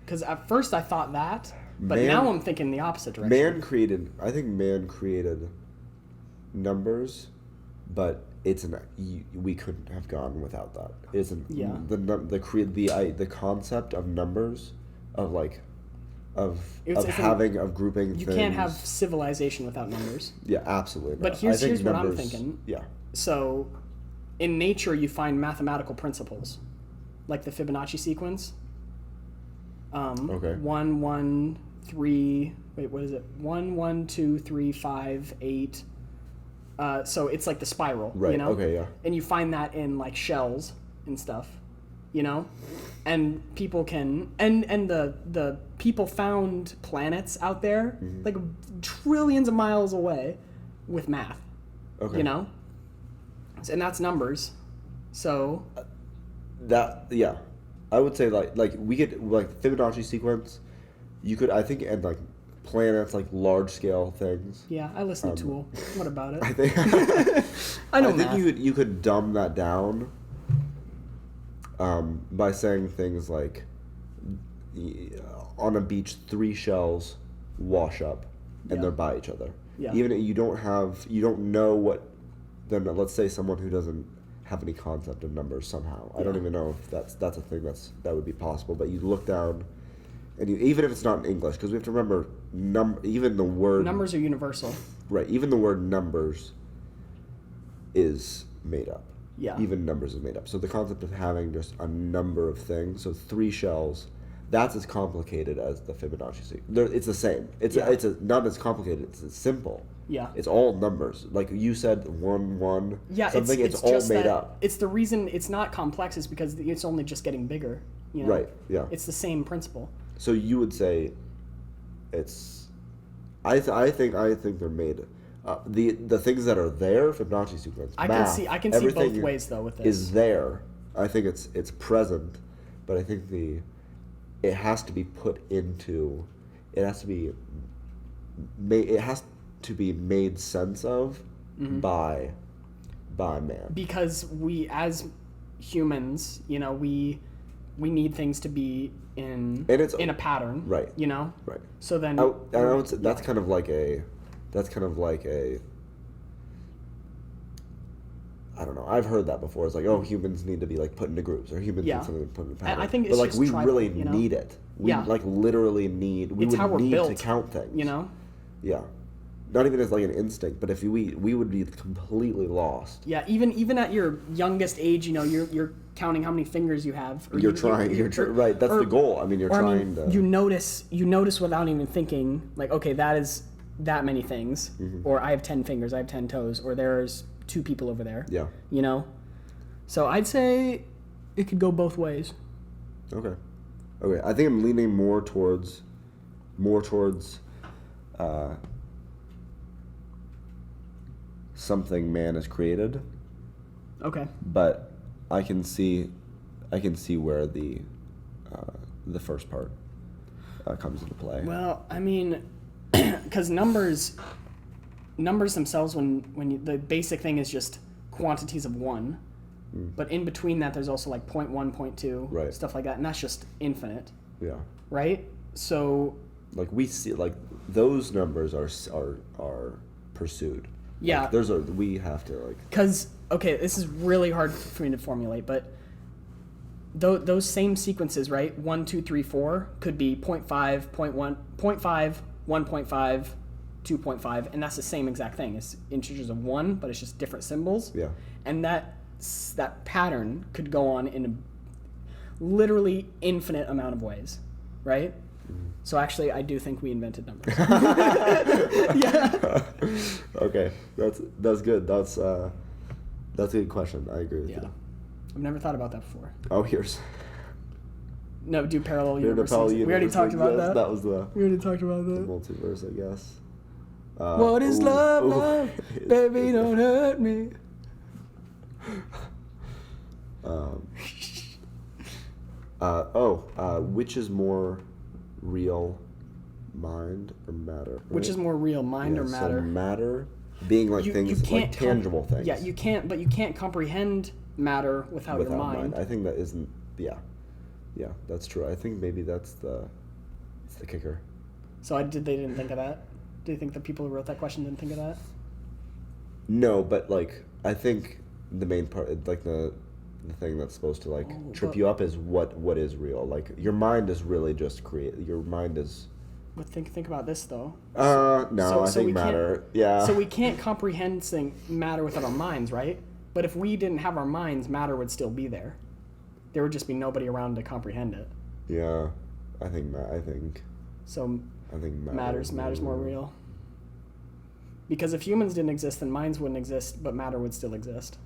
Because at first I thought that, but now I'm thinking the opposite direction. I think man created numbers, but we couldn't have gone without that. The concept of numbers, of grouping things. You can't have civilization without numbers. Yeah, absolutely. But here's what I'm thinking. Yeah. So, in nature, you find mathematical principles, like the Fibonacci sequence. Okay. 1, 1, 3. Wait, what is it? 1, 1, 2, 3, 5, 8. So it's like the spiral, right? You know? Okay, yeah. And you find that in like shells and stuff, you know, and people can and the people found planets out there like trillions of miles away with math, you know, and that's numbers. So I would say like we could like Fibonacci sequence. You could and like planets, like large scale things. Yeah, I listen to Tool. What about it? I think I know. I think you could dumb that down by saying things like on a beach 3 shells wash up and they're by each other. Yeah. Even if you don't know what. Then let's say someone who doesn't have any concept of numbers somehow. I don't even know if that's a thing that would be possible. But you look down, and even if it's not in English, because we have to remember even the word numbers are universal. Right. Even the word numbers is made up. Yeah. Even numbers is made up. So the concept of having just a number of things, so 3 shells, that's as complicated as the Fibonacci sequence. It's the same. It's not as complicated. It's simple. Yeah. It's all numbers. Like you said, 1, 1. Yeah. Something. It's all just made that up. It's the reason it's not complex is because it's only just getting bigger. You know? Right. Yeah. It's the same principle. So you would say, it's. I think they're made. The things that are there, Fibonacci sequence. I math, can see both ways though with this. Is there? I think it's present, but I think it has to be put into. It has to be made sense of by man. Because we as humans, you know, we need things to be in a pattern, right? You know, right. So then, I would say that's kind of like a. I don't know. I've heard that before. It's like, oh, humans need to be like put into groups, or humans need something to put in a pattern. I think it's but just we tribal, really you know? need it. We like literally need. We it's would how we're need built, to count things. You know. Yeah. Not even as like an instinct, but if we would be completely lost. Yeah, even at your youngest age, you know, you're counting how many fingers you have. Or you're trying. Right. That's the goal. I mean, you're trying to. You notice without even thinking, like, okay, that is that many things, or I have 10 fingers, I have 10 toes, or there's 2 people over there. Yeah. You know, so I'd say it could go both ways. Okay. I think I'm leaning more towards. Something man has created. Okay. But I can see where the first part comes into play. Well, I mean, because numbers themselves, the basic thing is just quantities of 1, but in between that there's also like 0.1, 0.2, right, stuff like that, and that's just infinite. Yeah. Right. So. Like we see, like those numbers are pursued. Yeah. Like, we have to like. Because this is really hard for me to formulate, but those same sequences, right? 1, 2, 3, 4 could be 0.5, 0.1, 0.5, 1.5, 2.5, and that's the same exact thing. It's integers of 1, but it's just different symbols. Yeah. And that pattern could go on in a literally infinite amount of ways, right? So actually, I do think we invented numbers. Yeah. Okay, that's good. That's That's a good question. I agree with Yeah. you. I've never thought about that before. Oh, here's No, do parallel Here to universes. Parallel We already Universe talked about exists. that. That was the We already talked about that. multiverse, I guess. What is love, love? Baby, don't hurt me. Which is more real, mind or matter? Which is more real, mind or matter? So matter being like things like tangible things. Yeah, you can't comprehend matter without your mind. I think that isn't. Yeah, that's true. I think maybe that's the kicker. So they didn't think of that? Do you think the people who wrote that question didn't think of that? No, but like I think the main part, like the thing that's supposed to like trip you up is what is real. Like your mind is really just your mind is. But think about this though. No, I think matter. Yeah. So we can't comprehend matter without our minds, right? But if we didn't have our minds, matter would still be there. There would just be nobody around to comprehend it. Yeah, I think So I think matter's more real. Because if humans didn't exist, then minds wouldn't exist, but matter would still exist.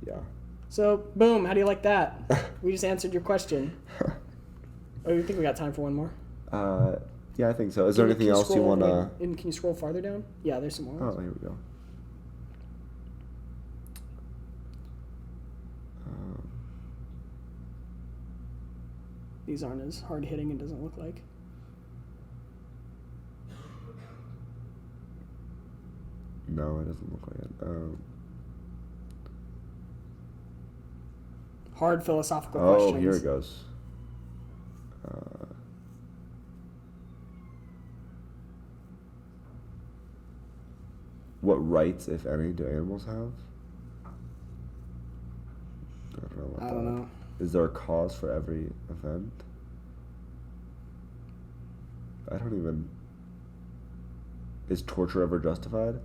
Yeah. So, boom, how do you like that? We just answered your question. Oh, you think we got time for one more? Yeah, I think so. Is there anything else you want to... Can you scroll farther down? Yeah, there's some more. Oh, here we go. These aren't as hard-hitting, it doesn't look like. No, it doesn't look like it. Hard philosophical questions. Oh, here it goes. What rights, if any, do animals have? I don't know. Is there a cause for every event? I don't even... Is torture ever justified?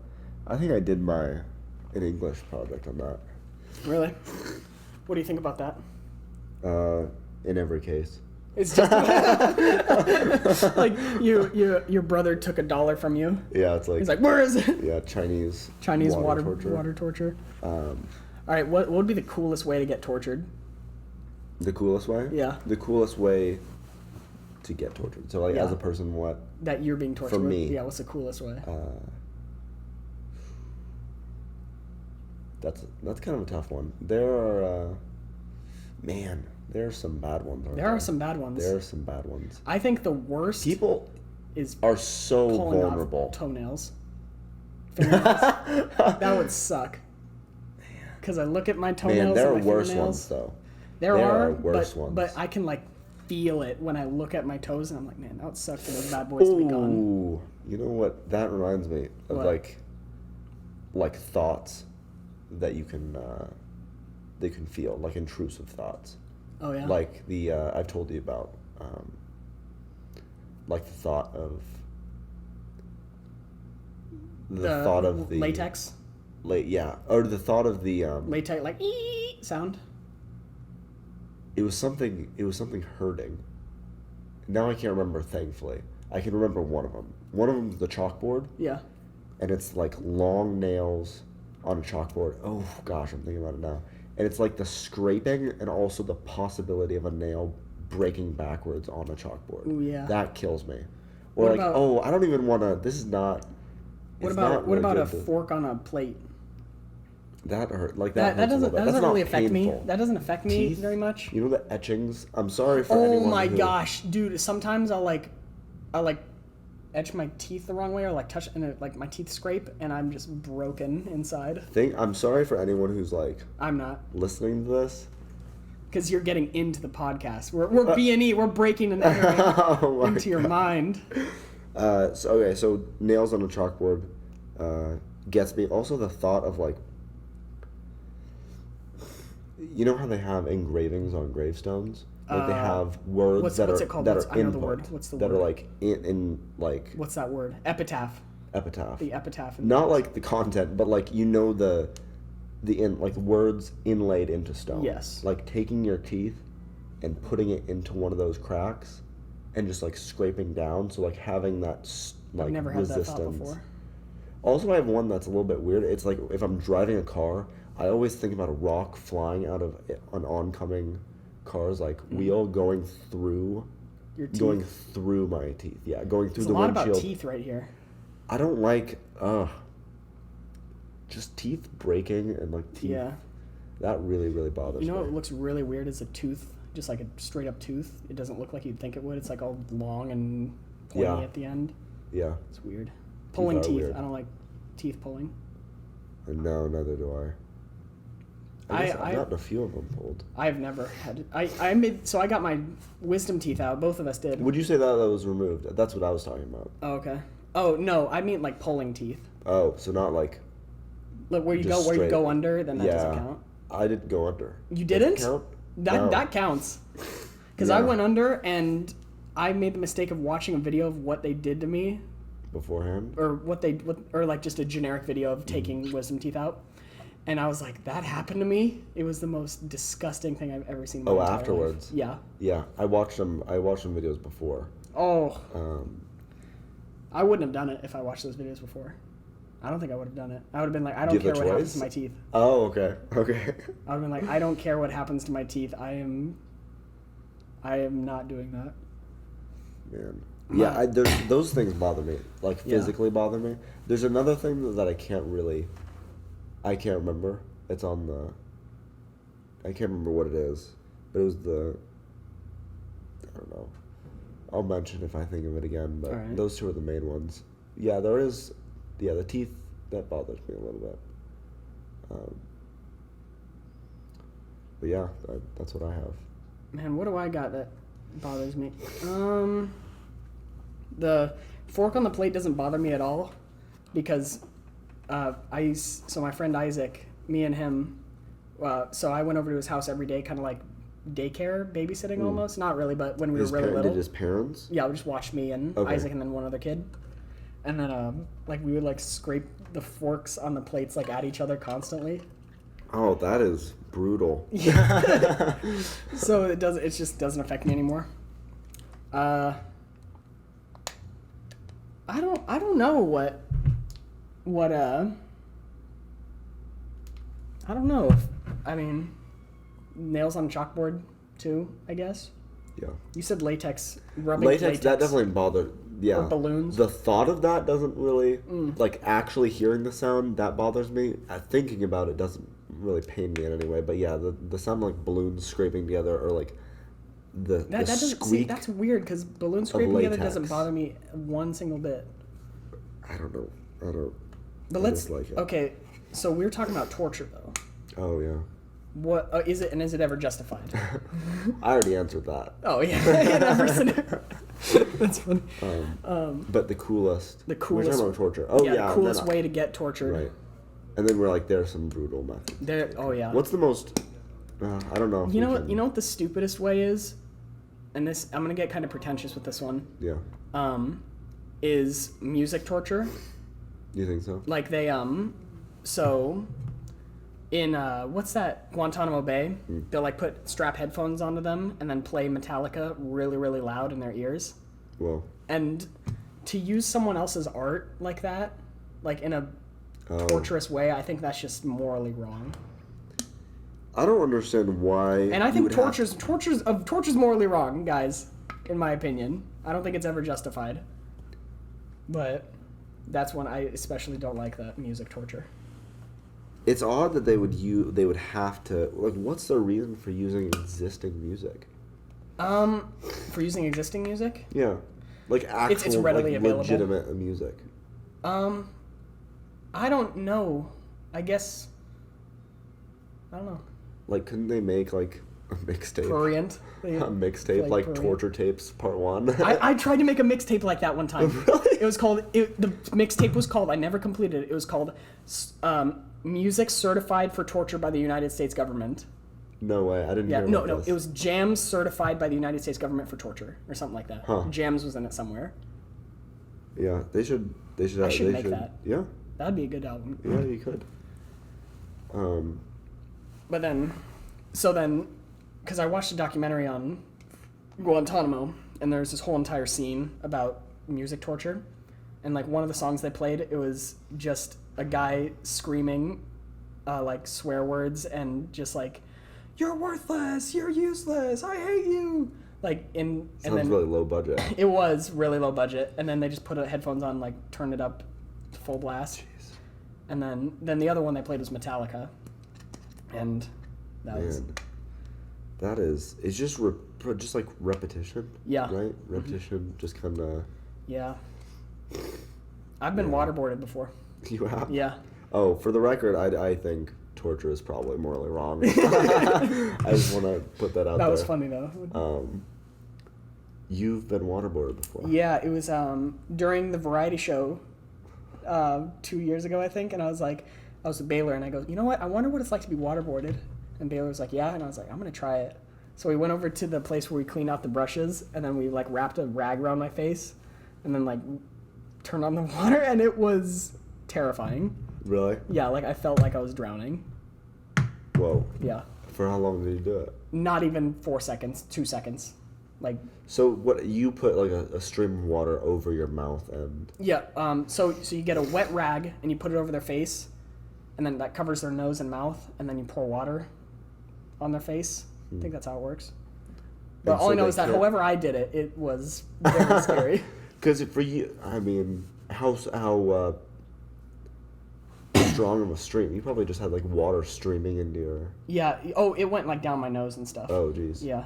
I think I did an English project on that. Really? What do you think about that? In every case. It's just like your brother took $1 from you. Yeah, it's like... He's like, where is it? Yeah, Chinese water torture. All right, what would be the coolest way to get tortured? The coolest way? Yeah. The coolest way to get tortured. So, like, Yeah. as a person, what? That you're being tortured For me. with? Yeah, what's the coolest way? That's kind of a tough one. There are... there are some bad ones. There are some bad ones. There are some bad ones. I think the worst People is are so pulling vulnerable. off toenails. Fingernails. That would suck. Because I look at my toenails there and are my worse fingernails. ones, though. There are worse ones. But I can like feel it when I look at my toes, and I'm like, man, that would suck for those bad boys to be gone. Ooh, you know what? That reminds me of What? like thoughts that you can feel, like intrusive thoughts. Oh yeah. Like I've told you about, like the thought of the latex. Or the thought of the Latex, like ee sound. It was something hurting. Now I can't remember. Thankfully, I can remember one of them. One of them's the chalkboard. Yeah. And it's like long nails on a chalkboard. Oh gosh, I'm thinking about it now. And it's like the scraping and also the possibility of a nail breaking backwards on a chalkboard. Ooh, yeah. That kills me. Or What like, about- I don't even want to. This is not. What it's about not what really about a good to- fork on a plate? That hurt. Like that. That hurts a little doesn't bit. that That's doesn't not really affect me. painful. That doesn't affect me Teeth? very much. You know the etchings. I'm sorry for Oh anyone. my who, gosh, dude! Sometimes I'll etch my teeth the wrong way, or like touch and like my teeth scrape, and I'm just broken inside. I'm sorry for anyone who's like I'm not, listening to this. because you're getting into the podcast. We're B&E. We're breaking and entering Oh my into your mind. So nails on a chalkboard gets me. Also, the thought of like, you know how they have engravings on gravestones? Like they have words what's it called? that are I know the input, word. What's the that word? are like in like What's that word? Epitaph. epitaph. The epitaph. Not like the content, but like like words inlaid into stone. Yes. Like taking your teeth and putting it into one of those cracks, and just like scraping down. So like having that like I've never had resistance. that thought before. Also, I have one that's a little bit weird. It's like if I'm driving a car, I always think about a rock flying out of an oncoming car's like wheel going through Your teeth. going through my teeth. Yeah, going through There's the a lot windshield. about teeth right here. I don't like just teeth breaking and like teeth. Yeah. That really, really bothers You know me. what looks really weird is a tooth, just like a straight up tooth. It doesn't look like you'd think it would. It's like all long and pointy Yeah. at the end. Yeah. It's weird. Pulling are teeth. weird. I don't like teeth pulling. No, neither do I. I've I- gotten a few of them pulled. I've never had. I got my wisdom teeth out. Both of us did. Would you say that was removed? That's what I was talking about. Oh, okay. Oh no, I mean like pulling teeth. Oh, so not like Like where you Just go, where you straight. go under, then that doesn't Yeah. count. I didn't go under. You Does it didn't? count? That No. that counts. Because I Yeah. went under and I made the mistake of watching a video of what they did to me, Beforehand. or or like just a generic video of taking wisdom teeth out, and I was like, that happened to me. It was the most disgusting thing I've ever seen. In my Oh, entire life. afterwards? Yeah. Yeah, I watched them videos before. Oh, Um, I wouldn't have done it if I watched those videos before. I don't think I would have done it. I would have been like, I Do don't you care have what a happens choice? to my teeth. oh, okay, okay. I would have been like, I don't care what happens to my teeth. I am not doing that. Man. Yeah, those things bother me. Like Yeah. physically bother me. There's another thing that I can't remember. It's on the. I can't remember what it is, but it was the. I don't know. I'll mention if I think of it again, but Alright. those two are the main ones. Yeah, there is. Yeah, the teeth that bothers me a little bit. But yeah, that's what I have. Man, what do I got that bothers me? The fork on the plate doesn't bother me at all because so my friend Isaac, me and him, so I went over to his house every day, kind of like daycare babysitting almost. Not really, but when we were really little. Did his parents? Yeah, we just watched me and Okay. Isaac and then one other kid. And then like we would like scrape the forks on the plates like at each other constantly. Oh, that is brutal. So it just doesn't affect me anymore. I don't know what I don't know. I mean, nails on chalkboard too, I guess. Yeah. You said latex, rubbing Latex, that definitely bothered. Yeah. Or balloons. The thought of that doesn't really, like actually hearing the sound, that bothers me. Thinking about it doesn't really pain me in any way. But yeah, the sound of, like balloons scraping together or like the that doesn't see, squeak. that's weird because balloons scraping together latex. doesn't bother me one single bit. I don't know. I don't. But I let's dislike it. okay. So we're talking about torture though. Oh yeah. What is it, and is it ever justified? I already answered that. Oh yeah, in every scenario. That's funny. But the coolest. The We're coolest- talking about torture. Oh yeah. the and coolest then way to get tortured. Right. And then we're like, there's some brutal methods. There. Oh yeah. What's the most? I don't know. if You know we what? can- You know what the stupidest way is, and this I'm gonna get kind of pretentious with this one. Yeah. Is music torture. You think so? Like they so in what's that, Guantanamo Bay, they'll like put strap headphones onto them and then play Metallica really really loud in their ears, Well. and to use someone else's art like that, like in a Oh. torturous way, I think that's just morally wrong. I don't understand why. And I you think would have- torture's morally wrong, guys, in my opinion. I don't think it's ever justified. But that's when I especially don't like that music torture. It's odd that they would have to, like, what's the reason for using existing music? For using existing music? Yeah. Like actual it's readily like, available. legitimate music. I don't know. I guess I don't know. Like, couldn't they make like a mixtape? Prurient. A mixtape like prurient. Torture Tapes Part 1. I tried to make a mixtape like that one time. Really? It was called. The mixtape was called. I never completed it. It was called "Music Certified for Torture by the United States Government." No way. I didn't Yeah, hear no, about no. this. It was Jams Certified by the United States Government for Torture, or something like that. Huh. Jams was in it somewhere. Yeah, they should I should make that. Yeah. That'd be a good album. Yeah, you could. But then, because I watched a documentary on Guantanamo, and there's this whole entire scene about music torture, and like one of the songs they played, it was just a guy screaming like swear words and just like, "You're worthless. You're useless. I hate you." Like and Sounds then really low budget. it was really low budget, and then they just put headphones on, like turned it up to full blast, Jeez. and then the other one they played was Metallica, and that was Man, that is, it's just just like repetition. Yeah. Right? Repetition, just kind of. yeah. I've been Yeah. waterboarded before. You have? Yeah. Oh, for the record, I think torture is probably morally wrong. I just want to put that out there. That was funny though. You've been waterboarded before. Yeah, it was during the variety show 2 years ago, I think, and I was with Baylor, and I go, you know what? I wonder what it's like to be waterboarded. And Baylor was like, yeah, and I was like, I'm gonna try it. So we went over to the place where we cleaned out the brushes, and then we like wrapped a rag around my face, and then like turned on the water, and it was terrifying. Really? Yeah, like I felt like I was drowning. Whoa. Yeah, For how long did you do it? not even 4 seconds, 2 seconds, like. So what, you put like a stream of water over your mouth and... Yeah. So you get a wet rag and you put it over their face, and then that covers their nose and mouth, and then you pour water on their face. I think that's how it works. But And all so I know they is that can't- however I did it, it was very scary. Because for you, I mean, how strong of a stream? You probably just had like water streaming into your... Yeah. Oh, it went like down my nose and stuff. Oh, jeez. Yeah.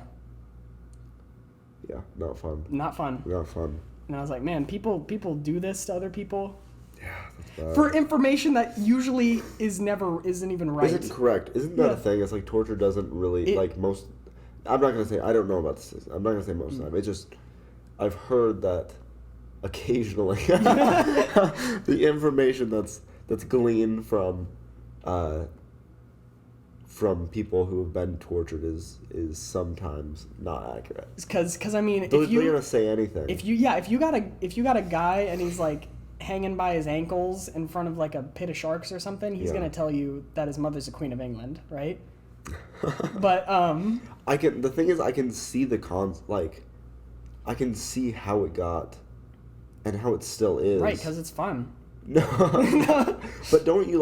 Yeah, not fun. Not fun. Not fun. And I was like, man, people do this to other people Yeah, that's bad. for information that usually isn't even right. Isn't correct. Isn't that Yeah. a thing? It's like torture doesn't really, like most... I'm not going to say, I don't know about this. I'm not going to say most of the time. It's just, I've heard that occasionally the information that's gleaned from people who have been tortured is sometimes not accurate. Because I mean, They're if you gonna say anything. if you got a guy and he's like hanging by his ankles in front of like a pit of sharks or something, he's Yeah. gonna tell you that his mother's the Queen of England, right? But the thing is, I can see I can see how it got, and how it still is. right, because it's fun. No, but don't you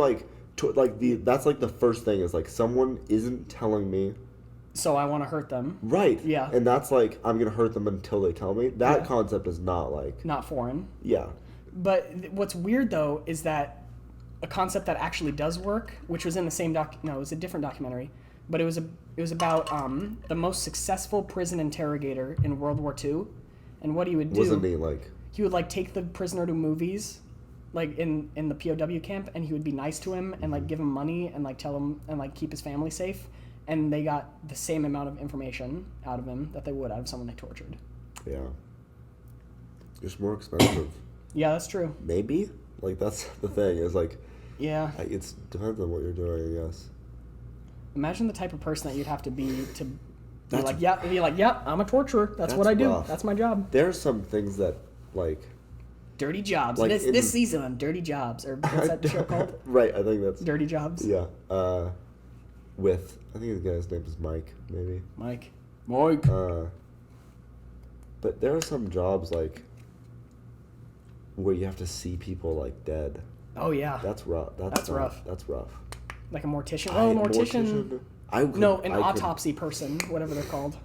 that's like the first thing is like someone isn't telling me. So I want to hurt them. Right. Yeah. And that's like, I'm gonna hurt them until they tell me. That Yeah. concept is not like. Not foreign. Yeah. But what's weird though is that a concept that actually does work, which was in the same it was a different documentary, but it was about the most successful prison interrogator in World War II, and what he would do. Wasn't he like? He would like take the prisoner to movies, like in the POW camp, and he would be nice to him and like give him money and like tell him and like keep his family safe, and they got the same amount of information out of him that they would out of someone they tortured. Yeah. Just more expensive. Yeah, that's true. Maybe. Like that's the thing is like. Yeah. It's depends on what you're doing, I guess. Imagine the type of person that you'd have to be to be That's- like, yeah, I'm a torturer. That's what I That's do. rough. That's my job. There's some things that like. Dirty Jobs. Like this season on Dirty Jobs, or what's that show called? Right, I think that's. Dirty Jobs. Yeah. With I think the guy's name is Mike, maybe. Mike. But there are some jobs like where you have to see people like dead. Oh yeah. That's rough. That's rough. That's rough. Like a mortician. Oh, mortician. No, An autopsy person, whatever they're called.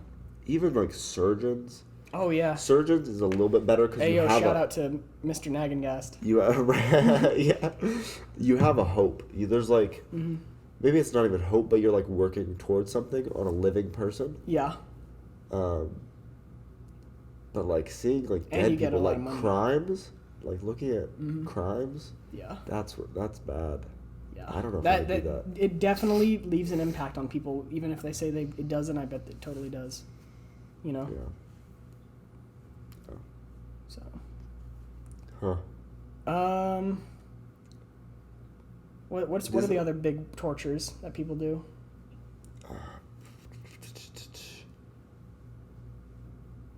Even like surgeons. Oh yeah. Surgeons is a little bit better because Hey you yo, have shout out to Mr. Nagengast. you yeah, you have a hope. There's like maybe it's not even hope, but you're like working towards something on a living person. Yeah. But like seeing like And dead you get a people, lot like of money. crimes, like looking at crimes. Yeah. That's bad. Yeah. I don't know if I could do that. It definitely leaves an impact on people, even if they say it doesn't. I bet it totally does. You know. Yeah. So. Huh. What are the other big tortures that people do?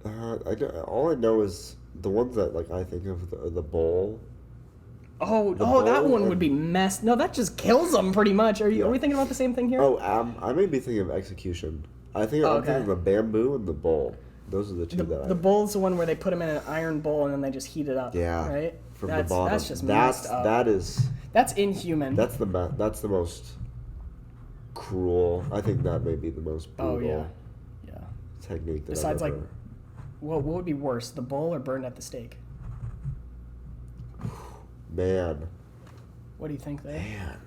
All I know is the ones that like I think of the bowl. Oh, The that bowl one or- would be messed. No, that just kills them pretty much. Are Yeah. we thinking about the same thing here? Oh, I may be thinking of execution. I'm Okay. thinking of the bamboo and the bowl. Those are the two that I. The bowl's the one where they put them in an iron bowl and then they just heat it up. Yeah. Right. From That's the bottom. That's just messed up. That is. That's inhuman. That's the most cruel. I think that may be the most brutal Oh yeah, yeah. technique that Besides, I've like, ever... what would be worse, the bull or burned at the stake? Man. What do you think there? Man.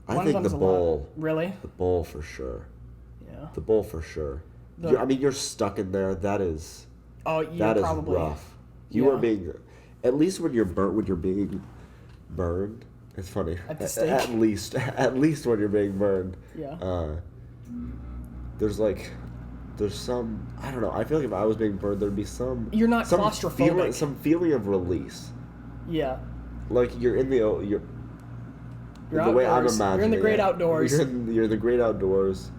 I One of think the them's a bull. lot. Really? The bull for sure. Yeah. The bull for sure. The- I mean, you're stuck in there. That is... Oh, you're That is probably rough. You yeah. are being... At least when you're being burned... It's funny. At the stake? At least when you're being burned. Yeah. There's like... There's some... I don't know. I feel like if I was being burned, there'd be some... You're not some claustrophobic. some feeling of release. Yeah. Like you're in the... You're the way I'm outdoors. imagining You're in the great it. outdoors. You're in the great outdoors.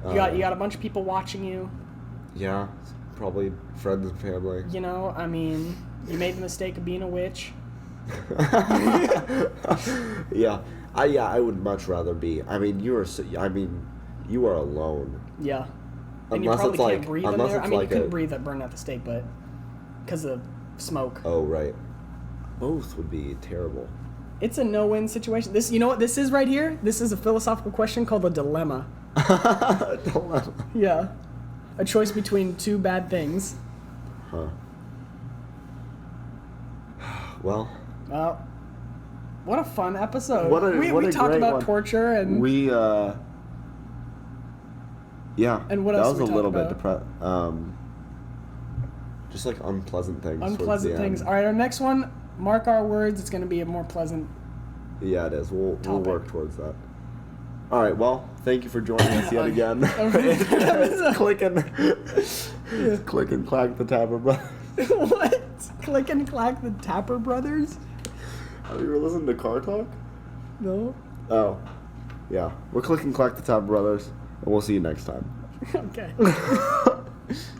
You got a bunch of people watching you. Yeah, probably friends and family. You know, I mean, you made the mistake of being a witch. Yeah, I would much rather be. I mean, you are alone. Yeah. And you Unless probably it's like, can't breathe in unless there. I it's mean, like you couldn't a. breathe at burned at the stake, but because of smoke. Oh right, both would be terrible. It's a no-win situation. This, you know what this is right here? This is a philosophical question called a dilemma. Dilemma. Yeah. A choice between two bad things. Huh. Well. Well, what a fun episode. What a we talked great about one. torture and We yeah. And what that else was we a little talked bit just like unpleasant things. towards unpleasant the things. end. All right, our next one, mark our words, it's going to be a more pleasant. Yeah, it is. We'll Topic. work towards that. All right. Well, thank you for joining us yet again. Click and clack the Tapper Brothers. What? Click and clack the Tapper Brothers? Oh, you were listening to Car Talk? No? Oh, yeah. We're Click and Clack the Tapper Brothers, and we'll see you next time. Okay.